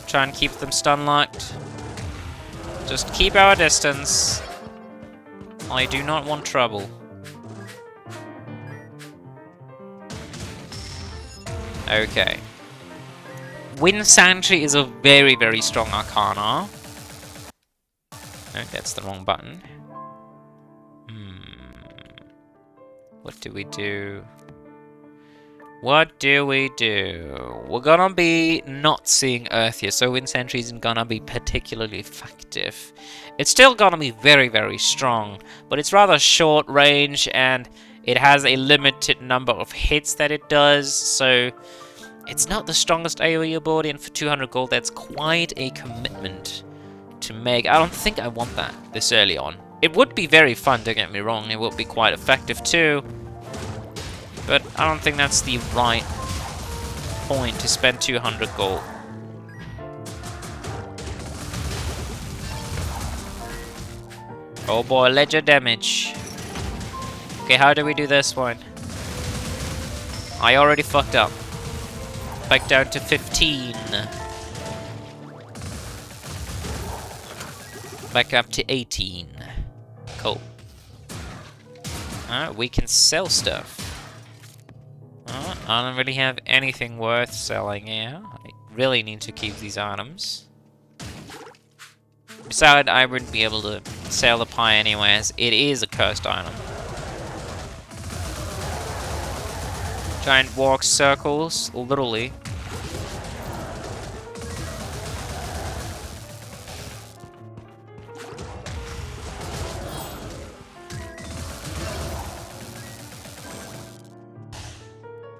Try and keep them stun locked. Just keep our distance. I do not want trouble. Okay. Wind Sentry is a very, very strong Arcana. No, that's the wrong button. What do we do? What do we do? We're gonna be not seeing Earth here, so wind sentry isn't gonna be particularly effective. It's still gonna be very, very strong, but it's rather short range and it has a limited number of hits that it does, so it's not the strongest AoE ability, and for 200 gold, that's quite a commitment to make. I don't think I want that this early on. It would be very fun, don't get me wrong, it would be quite effective too, but I don't think that's the right point to spend 200 gold. Oh boy, ledger damage. Okay, how do we do this one? I already fucked up. Back down to 15. Back up to 18. Cool. We can sell stuff. I don't really have anything worth selling here. I really need to keep these items. Besides, I wouldn't be able to sell the pie anyways. It is a cursed item. Giant walk circles, literally.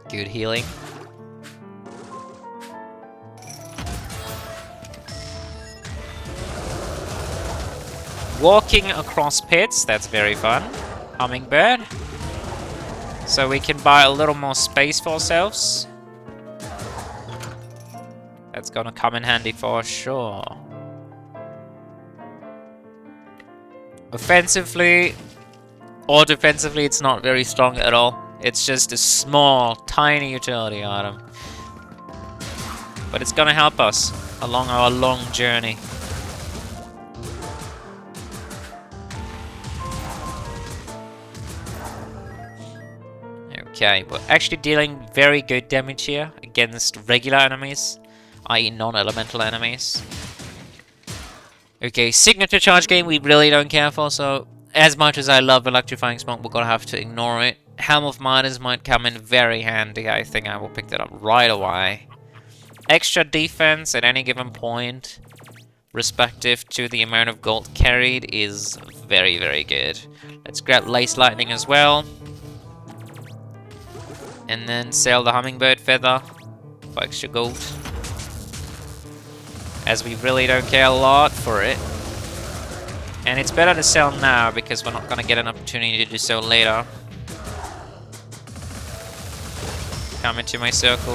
Good healing. Walking across pits, that's very fun. Hummingbird. So we can buy a little more space for ourselves. That's gonna come in handy for sure. Offensively or defensively, it's not very strong at all. It's just a small, tiny utility item. But it's gonna help us along our long journey. Okay, we're actually dealing very good damage here against regular enemies, i.e. non-elemental enemies. Okay, signature charge game we really don't care for, so as much as I love electrifying smoke, we're gonna have to ignore it. Helm of Midas might come in very handy. I think I will pick that up right away. Extra defense at any given point, respective to the amount of gold carried, is very, very good. Let's grab Lace Lightning as well. And then sell the Hummingbird Feather for extra gold. As we really don't care a lot for it. And it's better to sell now because we're not going to get an opportunity to do so later. Come into my circle.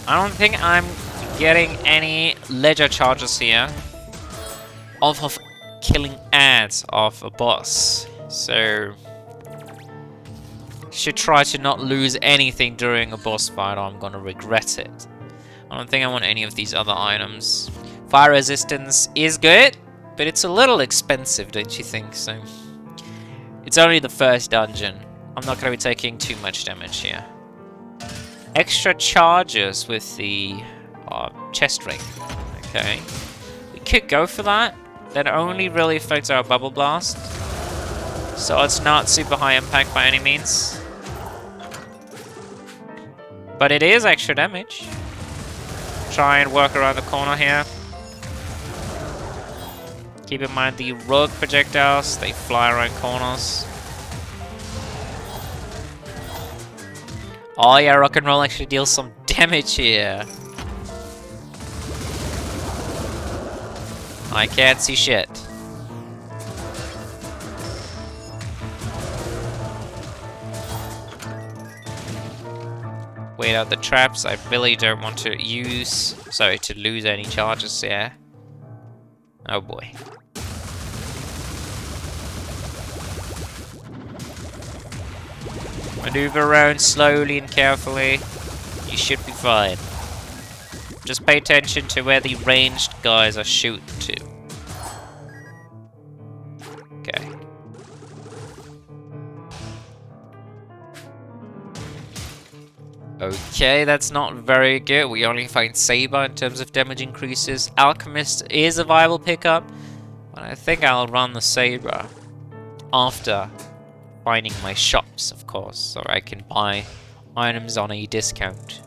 I don't think I'm getting any ledger charges here off of killing ads of a boss. So should try to not lose anything during a boss fight or I'm gonna regret it. I don't think I want any of these other items. Fire resistance is good, but it's a little expensive, don't you think? So it's only the first dungeon. I'm not going to be taking too much damage here. Extra charges with the chest ring. Okay. We could go for that. That only really affects our bubble blast. So it's not super high impact by any means. But it is extra damage. Try and work around the corner here. Keep in mind the rogue projectiles, they fly around corners. Oh yeah, rock and roll actually deals some damage here. I can't see shit. Wait out the traps, I really don't want to lose any charges here. Oh boy. Maneuver around slowly and carefully. You should be fine. Just pay attention to where the ranged guys are shooting to. Okay. Okay, that's not very good. We only find Saber in terms of damage increases. Alchemist is a viable pickup, but I think I'll run the Saber. after finding my shops, of course, so I can buy items on a discount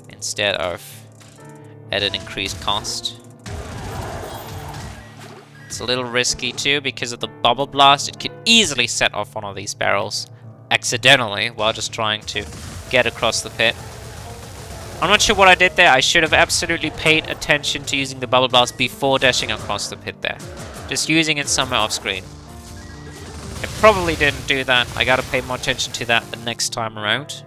instead of at an increased cost. It's a little risky too because of the bubble blast. It could easily set off one of these barrels accidentally while just trying to get across the pit. I'm not sure what I did there. I should have absolutely paid attention to using the bubble blast before dashing across the pit there. Just using it somewhere off screen. I probably didn't do that. I gotta pay more attention to that the next time around.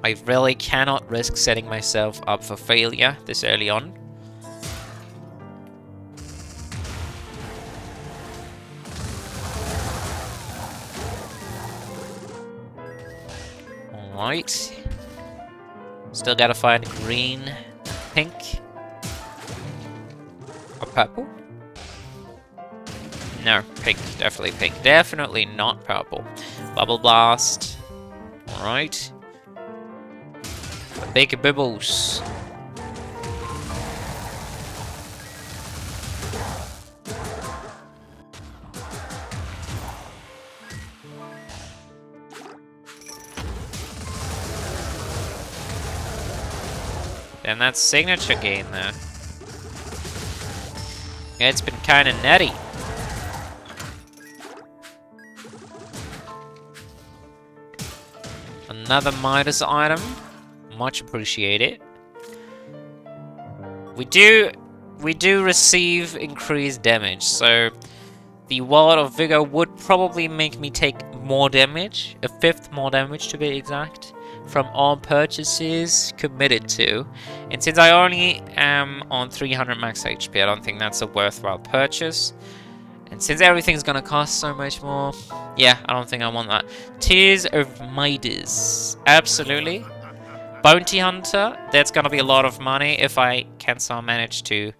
I really cannot risk setting myself up for failure this early on. Alright. Still gotta find green, pink, or purple. No, pink. Definitely pink. Definitely not purple. Bubble blast. Alright. Big bubbles. And that's signature gain there. Yeah, it's been kind of nutty. Another Midas item. Much appreciated. We do receive increased damage, so the Ward of Vigor would probably make me take more damage, a fifth more damage to be exact, from all purchases committed to. And since I only am on 300 max HP, I don't think that's a worthwhile purchase. And since everything's gonna cost so much more, yeah, I don't think I want that. Tears of Midas. Absolutely. Bounty Hunter. That's gonna be a lot of money if I can somehow manage to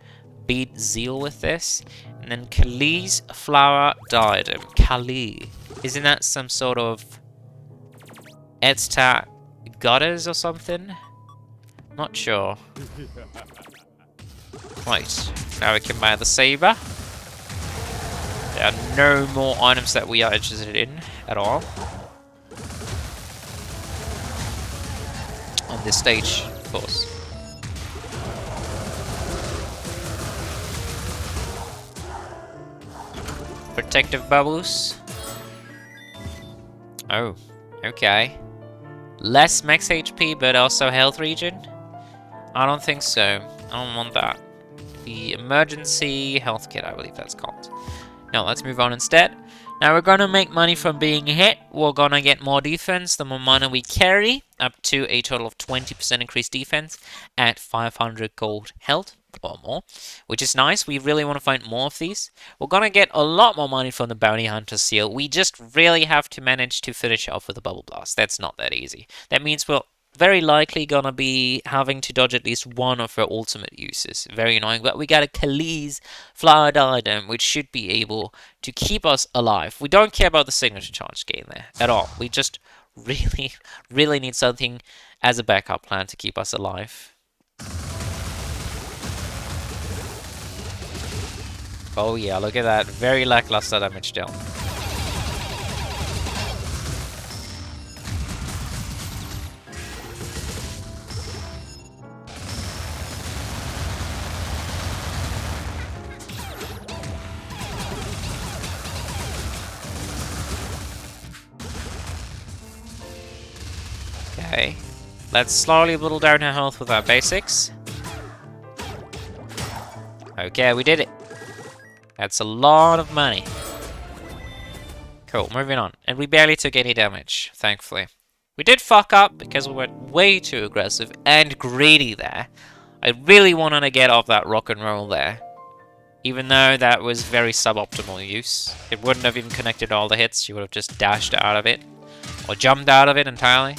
beat Zeal with this. And then Kali's Flower Diadem. Kali. Isn't that some sort of Aztec goddess or something? Not sure. Right. Now we can buy the saber. There are no more items that we are interested in at all on this stage, of course. Protective bubbles. Oh, okay. Less max HP, but also health regen? I don't think so. I don't want that. The emergency health kit, I believe that's called. No, let's move on instead. Now we're gonna make money from being hit. We're gonna get more defense the more mana we carry, up to a total of 20% increased defense at 500 gold health or more, which is nice. We really want to find more of these. We're gonna get a lot more money from the Bounty Hunter seal. We just really have to manage to finish off with the Bubble Blast. That's not that easy. That means we're very likely gonna be having to dodge at least one of her ultimate uses. Very annoying, but we got a Kali's Flower Diadem, which should be able to keep us alive. We don't care about the signature charge gain there at all. We just really need something as a backup plan to keep us alive. Oh yeah, look at that. Very lackluster damage deal. Okay, let's slowly whittle down her health with our basics. Okay, we did it. That's a lot of money. Cool, moving on. And we barely took any damage, thankfully. We did fuck up because we went way too aggressive and greedy there. I really wanted to get off that rock and roll there. Even though that was very suboptimal use. It wouldn't have even connected all the hits. You would have just dashed out of it. Or jumped out of it entirely.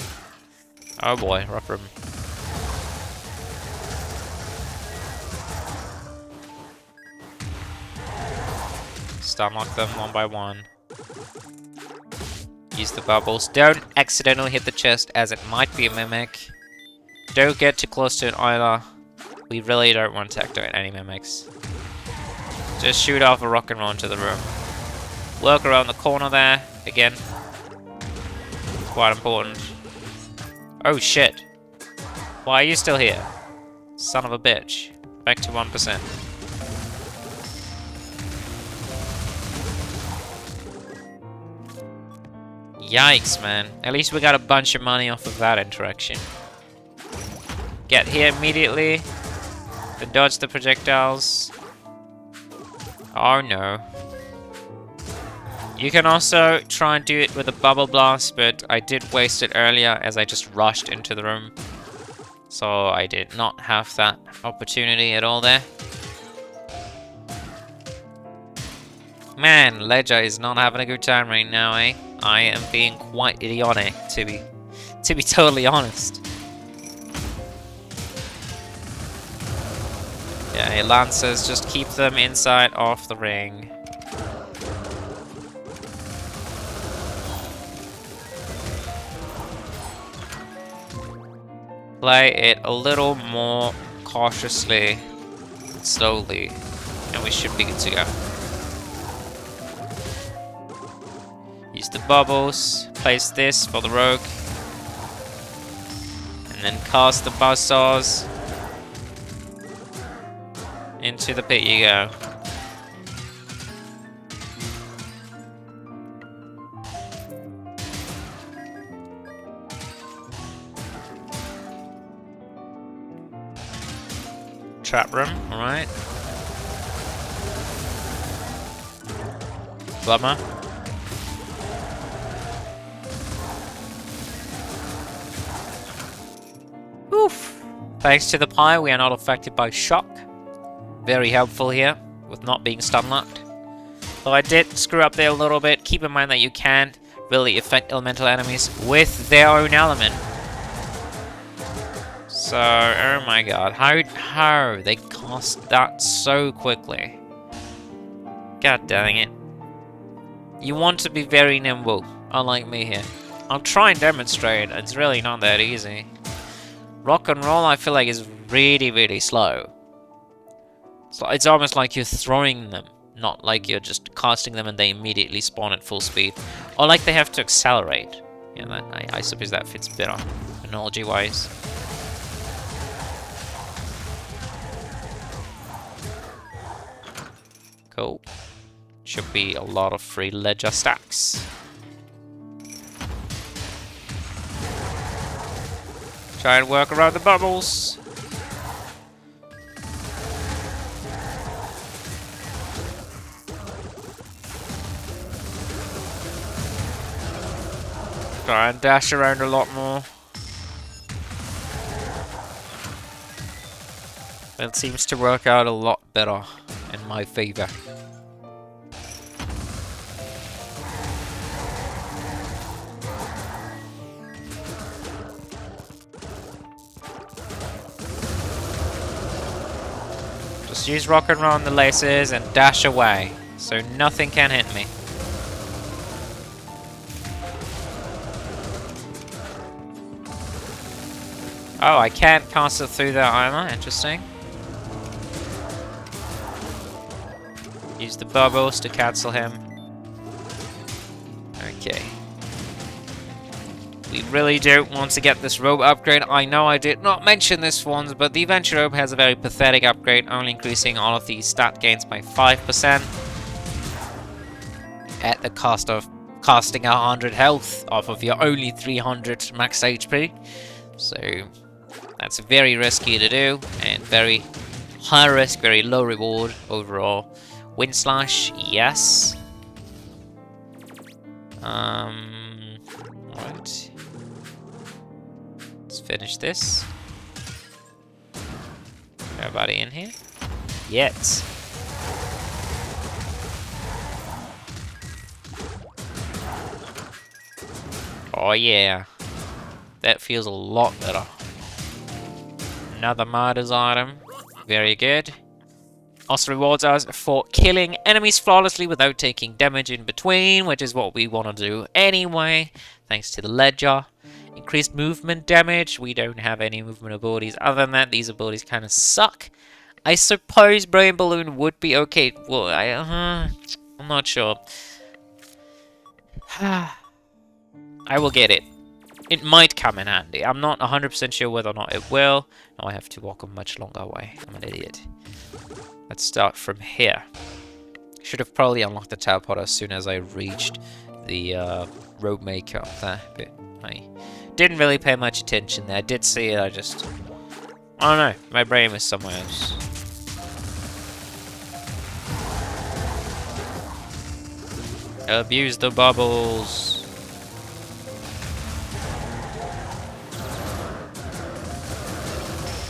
Oh boy, rough room. Stunlock them one by one. Use the bubbles. Don't accidentally hit the chest as it might be a mimic. Don't get too close to it either. We really don't want to activate any mimics. Just shoot off a rock and roll into the room. Work around the corner there. Again. Quite important. Oh shit. Why are you still here? Son of a bitch. Back to 1%. Yikes, man. At least we got a bunch of money off of that interaction. Get here immediately. Then dodge the projectiles. Oh no. You can also try and do it with a bubble blast, but I did waste it earlier as I just rushed into the room. So I did not have that opportunity at all there. Man, Ledger is not having a good time right now, eh? I am being quite idiotic, to be totally honest. Yeah, Lancers, just keep them inside of the ring. Play it a little more cautiously, slowly, and we should be good to go. Use the bubbles, place this for the rogue, and then cast the buzzsaws. Into the pit you go. Trap room, alright. Bummer. Oof. Thanks to the pie, we are not affected by shock. Very helpful here, with not being stun locked. Though I did screw up there a little bit. Keep in mind that you can't really affect elemental enemies with their own element. So, oh my god, how they cast that so quickly. God dang it. You want to be very nimble, unlike me here. I'll try and demonstrate, it's really not that easy. Rock and roll I feel like is really, really slow. So it's almost like you're throwing them, not like you're just casting them and they immediately spawn at full speed. Or like they have to accelerate. Yeah, that, I suppose that fits better, analogy-wise. Cool. Should be a lot of free ledger stacks. Try and work around the bubbles. Try and dash around a lot more. It seems to work out a lot better in my favor. Just use rock and roll on the laces and dash away, so nothing can hit me. Oh, I can't cast it through their armor, interesting. Use the bubbles to cancel him. Okay. We really do want to get this robe upgrade. I know I did not mention this one, but the Adventure Robe has a very pathetic upgrade, only increasing all of the stat gains by 5%. At the cost of casting 100 health off of your only 300 max HP. So that's very risky to do, and very high risk, very low reward overall. Wind Slash, yes. Right. Let's finish this. Nobody in here? Yet. Oh yeah. That feels a lot better. Another Martyr's item. Very good. Also rewards us for killing enemies flawlessly without taking damage in between, which is what we want to do anyway, thanks to the Ledger. Increased movement damage. We don't have any movement abilities. Other than that, these abilities kind of suck. I suppose Brain Balloon would be okay. Well, I'm not sure. I will get it. It might come in handy. I'm not 100% sure whether or not it will. Now I have to walk a much longer way. I'm an idiot. Let's start from here. Should have probably unlocked the teleport as soon as I reached the robe maker up there. But I didn't really pay much attention there. I did see it, I don't know. My brain was somewhere else. Abuse the bubbles.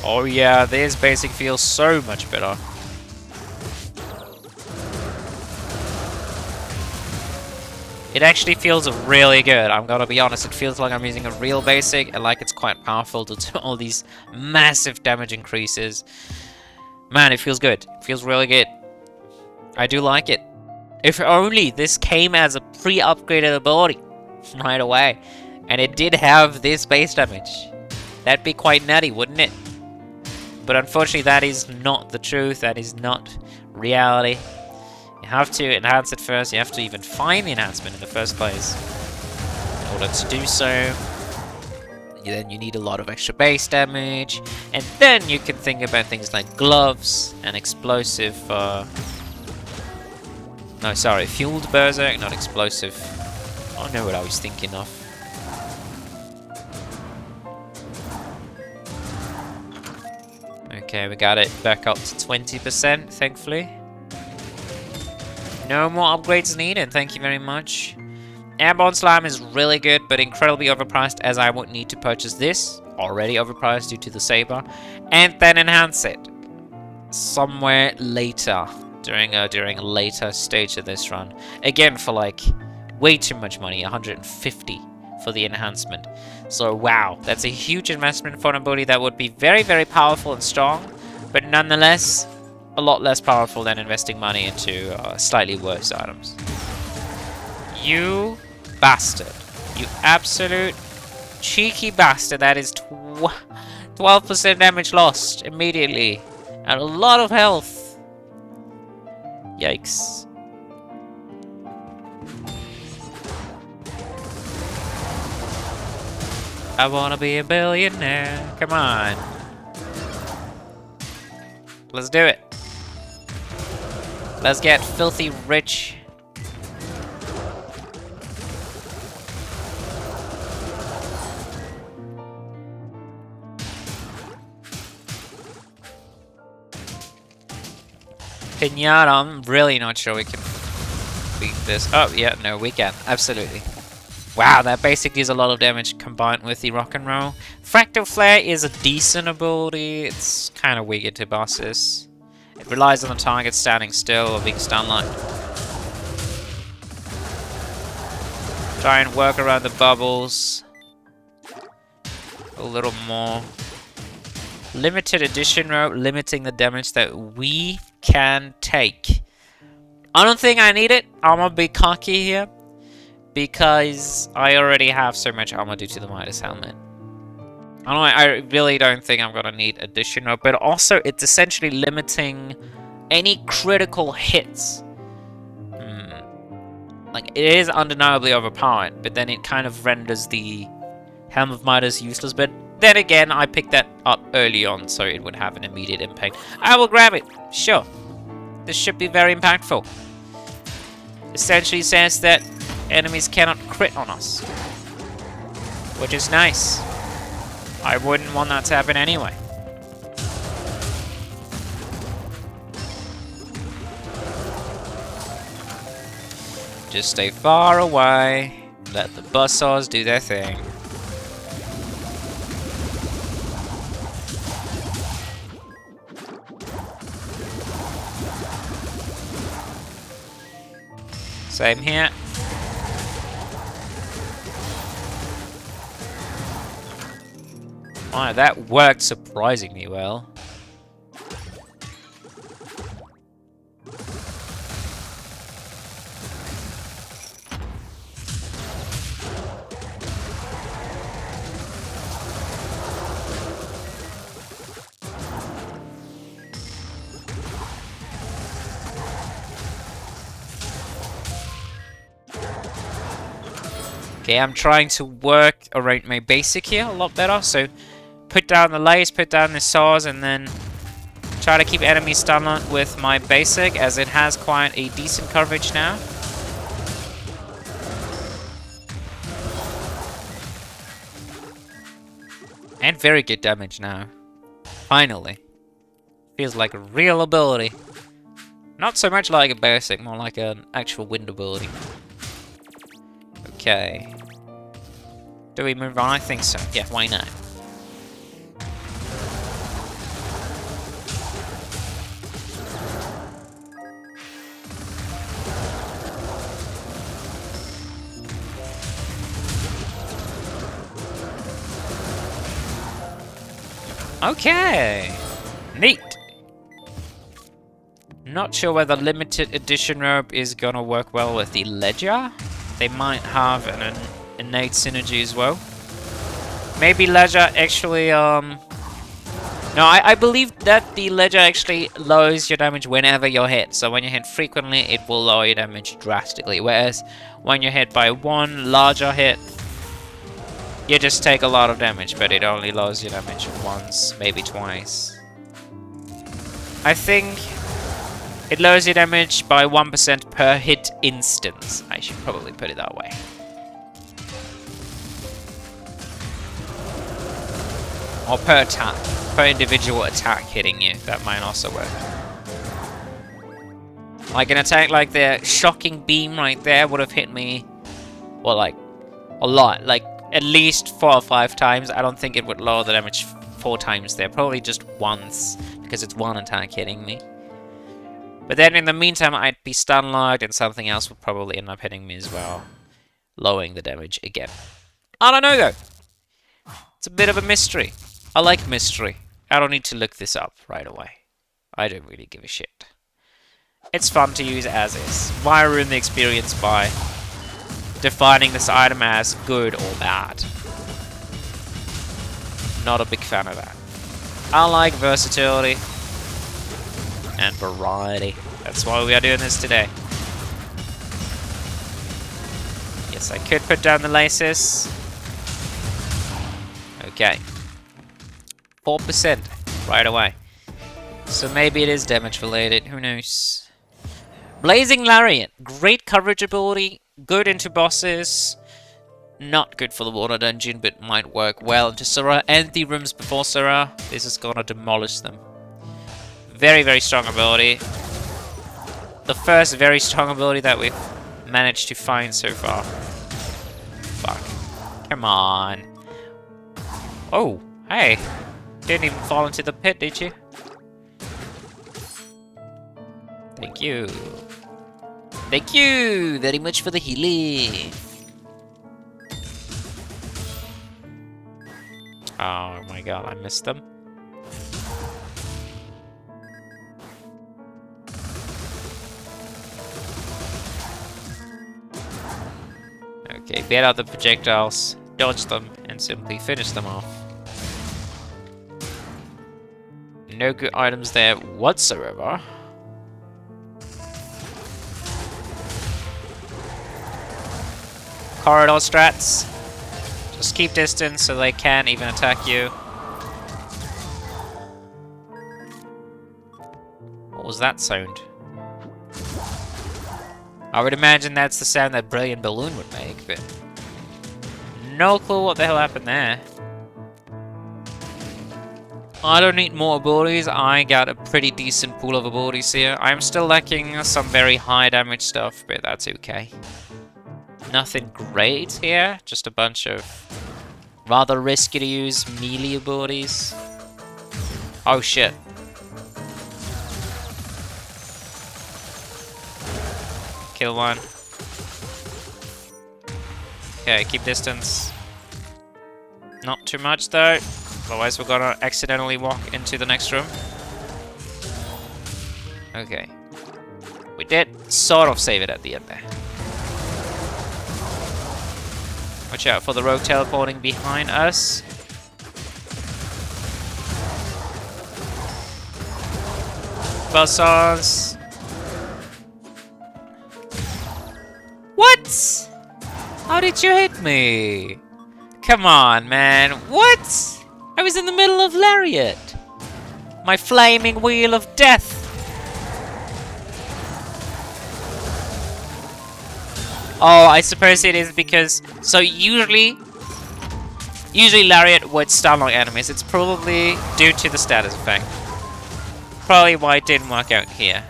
Oh yeah, this basic feels so much better. It actually feels really good, I'm gonna be honest. It feels like I'm using a real basic and like it's quite powerful to do all these massive damage increases. Man, it feels good. It feels really good. I do like it. If only this came as a pre-upgraded ability right away. And it did have this base damage. That'd be quite nutty, wouldn't it? But unfortunately, that is not the truth. That is not reality. You have to enhance it first. You have to even find the enhancement in the first place in order to do so. Then you need a lot of extra base damage. And then you can think about things like gloves and explosive... No, sorry, fueled berserk, not explosive. I don't know what I was thinking of. Okay, we got it back up to 20%, thankfully. No more upgrades needed, thank you very much. Airborne Slime is really good, but incredibly overpriced, as I would need to purchase this, already overpriced due to the saber, and then enhance it somewhere later, during a later stage of this run. Again, for like way too much money, 150 for the enhancement. So wow, that's a huge investment for an ability that would be very, very powerful and strong, but nonetheless, a lot less powerful than investing money into slightly worse items. You bastard. You absolute cheeky bastard. That is 12% damage lost immediately. And a lot of health. Yikes. I wanna be a billionaire. Come on. Let's do it. Let's get filthy rich. Pinata, I'm really not sure we can beat this. Oh, yeah, no, we can. Absolutely. Wow, that basically is a lot of damage combined with the rock and roll. Fractal Flare is a decent ability. It's kind of weak to bosses. It relies on the target standing still or being stunlocked. Try and work around the bubbles a little more. Limited edition rope, limiting the damage that we can take. I don't think I need it. I'm gonna be cocky here, because I already have so much armor due to the Midas helmet. I really don't think I'm gonna need additional, but also it's essentially limiting any critical hits. Like, it is undeniably overpowered, but then it kind of renders the Helm of Midas useless. But then again, I picked that up early on, so it would have an immediate impact. I will grab it, sure. This should be very impactful. Essentially says that enemies cannot crit on us, which is nice. I wouldn't want that to happen anyway. Just stay far away. Let the buzzsaws do their thing. Same here. Wow, that worked surprisingly well. Okay, I'm trying to work around my basic here a lot better. So put down the lace, put down the saws, and then try to keep enemies stunned with my basic, as it has quite a decent coverage now. And very good damage now. Finally. Feels like a real ability. Not so much like a basic, more like an actual wind ability. Okay. Do we move on? I think so. Yeah, why not? Okay. Neat. Not sure whether limited edition Robe is gonna work well with the Ledger. They might have an innate synergy as well. Maybe Ledger actually, No, I believe that the Ledger actually lowers your damage whenever you're hit. So when you're hit frequently, it will lower your damage drastically. Whereas when you're hit by one larger hit, you just take a lot of damage, but it only lowers your damage once, maybe twice. I think it lowers your damage by 1% per hit instance. I should probably put it that way. Or per attack. Per individual attack hitting you. That might also work. Like an attack like the shocking beam right there would have hit me, well, like, a lot. Like, at least 4 or 5 times. I don't think it would lower the damage 4 times there. Probably just once, because it's one attack hitting me. But then in the meantime, I'd be stun locked, and something else would probably end up hitting me as well, lowering the damage again. I don't know, though. It's a bit of a mystery. I like mystery. I don't need to look this up right away. I don't really give a shit. It's fun to use as is. Why ruin the experience by defining this item as good or bad? Not a big fan of that. I like versatility and variety. That's why we are doing this today. Yes, I could put down the laces. Okay. 4% right away. So maybe it is damage related, who knows. Blazing Lariat, great coverage ability, good into bosses, not good for the water dungeon, but might work well into Surah and the rooms before Surah. This is gonna demolish them. Very, very strong ability. The first very strong ability that we've managed to find so far. Fuck. Come on. Oh, hey. Didn't even fall into the pit, did you? Thank you. Thank you very much for the healing. Oh my god, I missed them. Okay, bait out the projectiles, dodge them, and simply finish them off. No good items there whatsoever. Corridor strats. Just keep distance so they can't even attack you. What was that sound? I would imagine that's the sound that Brilliant Balloon would make, but no clue what the hell happened there. I don't need more abilities. I got a pretty decent pool of abilities here. I'm still lacking some very high damage stuff, but that's okay. Nothing great here, just a bunch of rather risky to use melee abilities. Oh shit. Kill one. Okay, keep distance. Not too much though, otherwise we're gonna accidentally walk into the next room. Okay. We did sort of save it at the end there. Watch out for the rogue teleporting behind us. Buzzsaws. What? How did you hit me? Come on, man. What? I was in the middle of Lariat. My flaming wheel of death. Oh, I suppose it is because... So usually Lariat would stun on enemies. It's probably due to the status effect. Probably why it didn't work out here.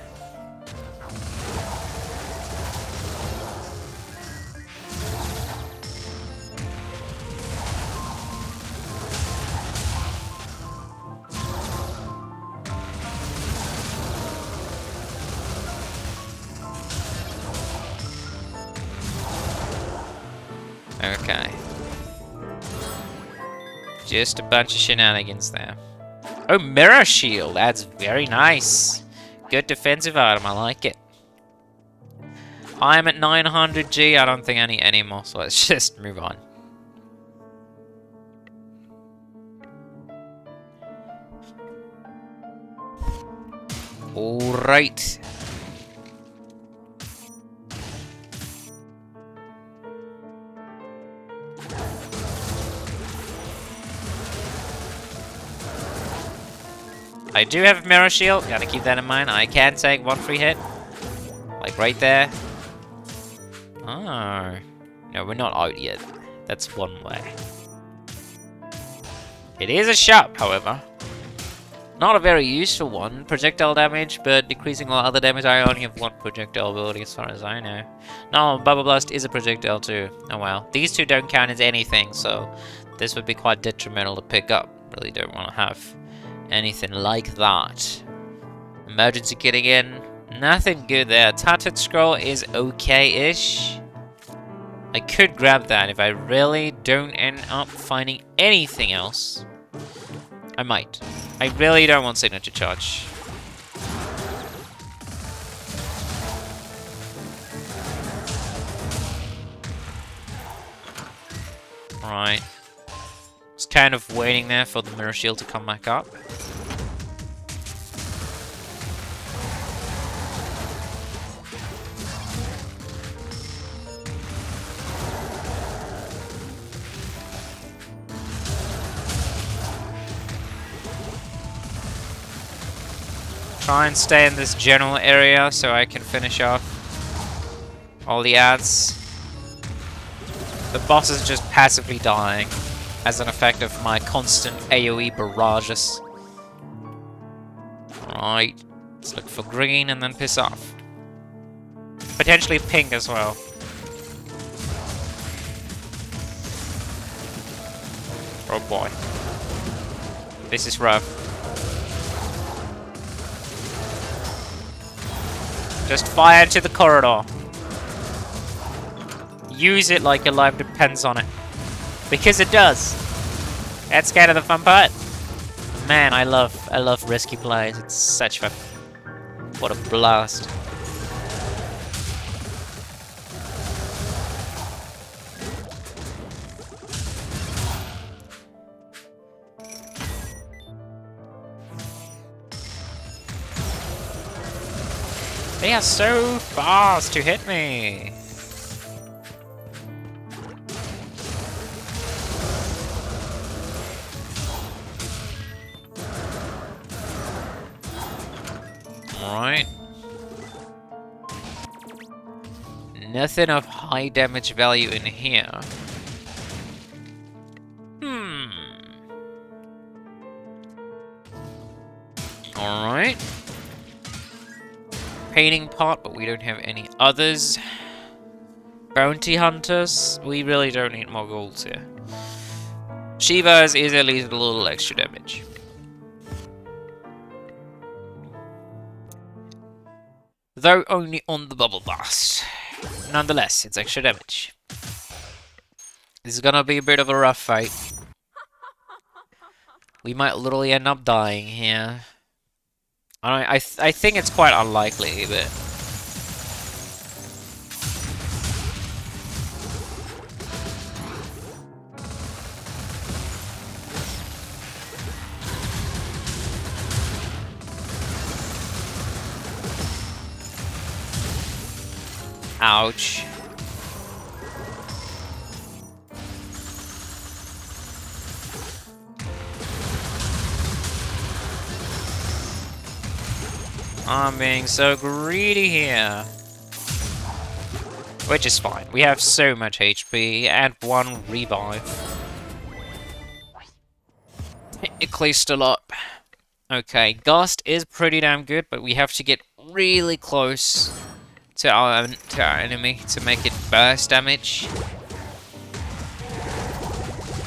Okay. Just a bunch of shenanigans there. Oh, Mirror Shield! That's very nice. Good defensive item, I like it. I'm at 900G, I don't think I need any more, so let's just move on. Alright. I do have Mirror Shield, gotta keep that in mind. I can take one free hit. Like right there. Oh. No, we're not out yet. That's one way. It is a shop, however. Not a very useful one. Projectile damage, but decreasing all other damage. I only have one projectile ability as far as I know. No, Bubble Blast is a projectile too. Oh well. These two don't count as anything, so this would be quite detrimental to pick up. Really don't want to have anything like that. Emergency getting in. Nothing good there. Tattered Scroll is okay-ish. I could grab that if I really don't end up finding anything else. I might. I really don't want Signature Charge. Right. Just kind of waiting there for the Mirror Shield to come back up. Try and stay in this general area so I can finish off all the ads. The boss is just passively dying as an effect of my constant AoE barrages. Alright, let's look for green and then piss off. Potentially pink as well. Oh boy. This is rough. Just fire into the corridor. Use it like your life depends on it. Because it does. That's kind of the fun part. Man, I love risky plays. It's such fun. What a blast. They are so fast to hit me. Alright. Nothing of high damage value in here. Alright. Painting pot, but we don't have any others. Bounty hunters, we really don't need more golds here. Shiva's is at least a little extra damage. Though only on the Bubble Blast. Nonetheless, it's extra damage. This is gonna be a bit of a rough fight. We might literally end up dying here. I think it's quite unlikely, but... Ouch. I'm being so greedy here. Which is fine. We have so much HP and 1 revive. Technically still up. Okay, Gust is pretty damn good, but we have to get really close to our enemy to make it burst damage.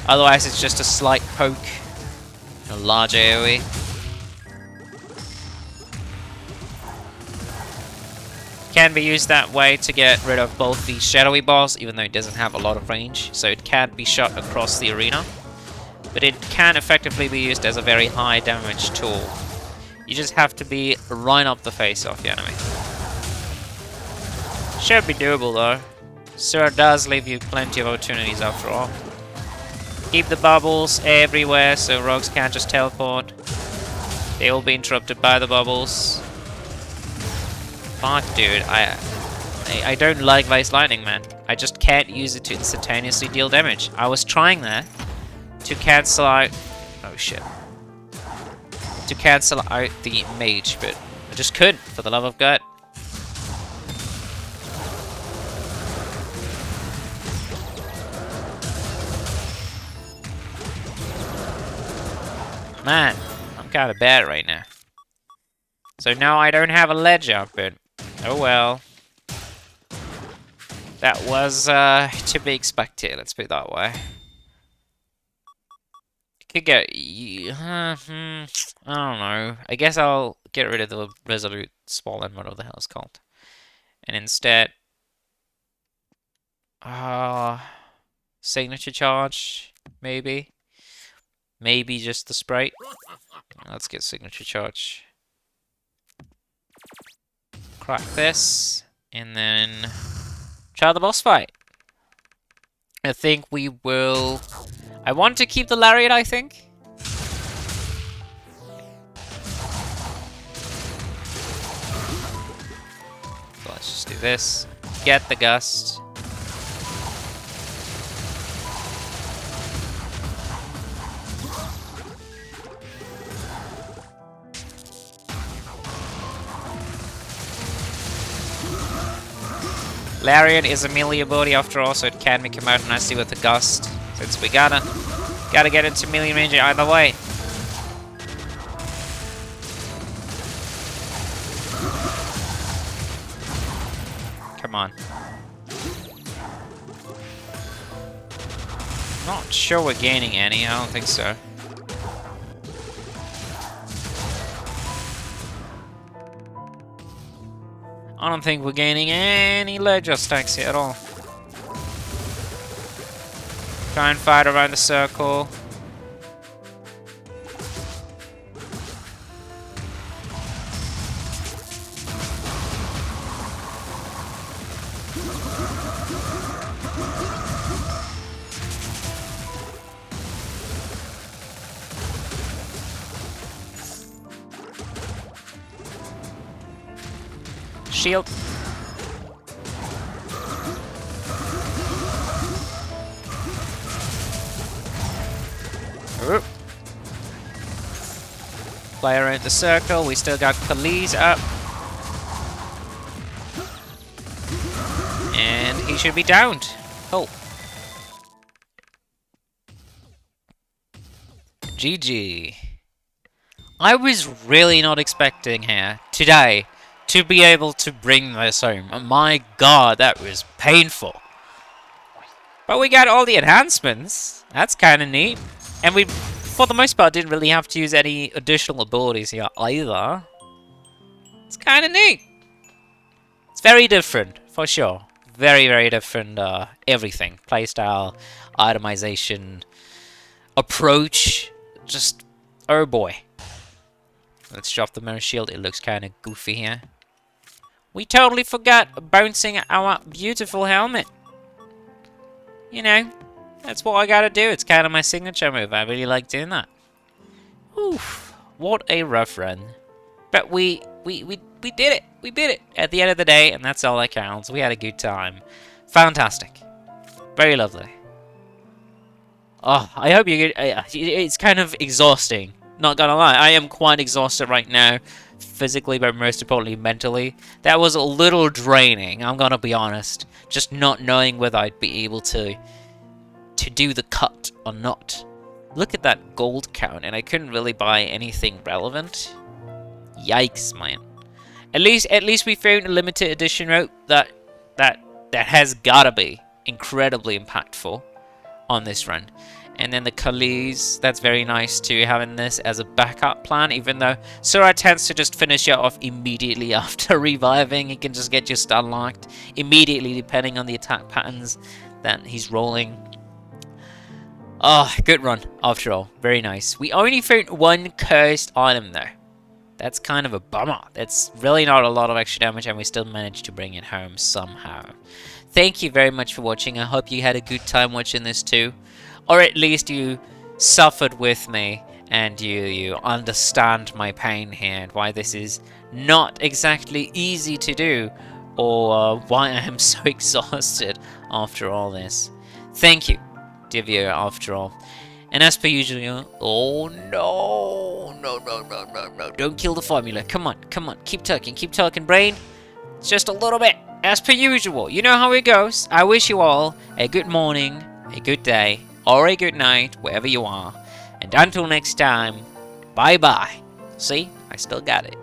Otherwise, it's just a slight poke. A large AoE. Can be used that way to get rid of both the shadowy boss, even though it doesn't have a lot of range, so it can't be shot across the arena. But it can effectively be used as a very high damage tool. You just have to be right up the face of the enemy. Should be doable though. So it does leave you plenty of opportunities after all. Keep the bubbles everywhere so rogues can't just teleport. They will be interrupted by the bubbles. Fuck dude, I don't like Vice Lightning, man. I just can't use it to instantaneously deal damage. I was trying that to cancel out... Oh shit. To cancel out the mage, but I just couldn't, for the love of God. Man, I'm kinda bad right now. So now I don't have a ledger, but oh well. That was to be expected, let's put it that way. Could get... I don't know. I guess I'll get rid of the Resolute Swollen, whatever the hell it's called. And instead... Signature Charge, maybe? Maybe just the Sprite. Let's get Signature Charge. Crack this, and then try the boss fight. I think we will... I want to keep the Lariat, I think. So let's just do this. Get the Gust. Lariat is a melee ability after all, so it can be come out nicely with the Gust. Since we gotta get into melee range either way. Come on. Not sure we're gaining any, I don't think so. I don't think we're gaining any ledger stacks here at all. Try and fight around the circle. Shield. Oop. Play around the circle. We still got Khalees up. And he should be downed. Oh. GG. I was really not expecting here today to be able to bring this home. Oh my god, that was painful. But we got all the enhancements. That's kind of neat. And we, for the most part, didn't really have to use any additional abilities here either. It's kind of neat. It's very different, for sure. Very, very different, everything. Playstyle, itemization, approach. Just, oh boy. Let's drop the mirror shield. It looks kind of goofy here. We totally forgot bouncing our beautiful helmet. You know, that's what I gotta do. It's kind of my signature move. I really like doing that. Oof, what a rough run. But we did it. We beat it at the end of the day, and that's all that counts. We had a good time. Fantastic. Very lovely. Oh, I hope you get... it's kind of exhausting Not gonna lie, I am quite exhausted right now. Physically, but most importantly, mentally. That was a little draining, I'm gonna be honest. Just not knowing whether I'd be able to do the cut or not. Look at that gold count, and I couldn't really buy anything relevant. Yikes, man. At least we found a limited edition route that has gotta be incredibly impactful on this run. And then the Khalees, that's very nice too, having this as a backup plan, even though Sura tends to just finish it off immediately after reviving. He can just get you stun locked immediately depending on the attack patterns that he's rolling. Oh, good run after all. Very nice. We only found one cursed item though. That's kind of a bummer. That's really not a lot of extra damage, and we still managed to bring it home somehow. Thank you very much for watching. I hope you had a good time watching this too. Or at least you suffered with me, and you understand my pain here, and why this is not exactly easy to do, or why I am so exhausted after all this. Thank you, dear viewer, after all. And as per usual, oh no, don't kill the formula. Come on, keep talking, brain. It's just a little bit, as per usual. You know how it goes. I wish you all a good morning, a good day, or a good night, wherever you are. And until next time, bye-bye. See, I still got it.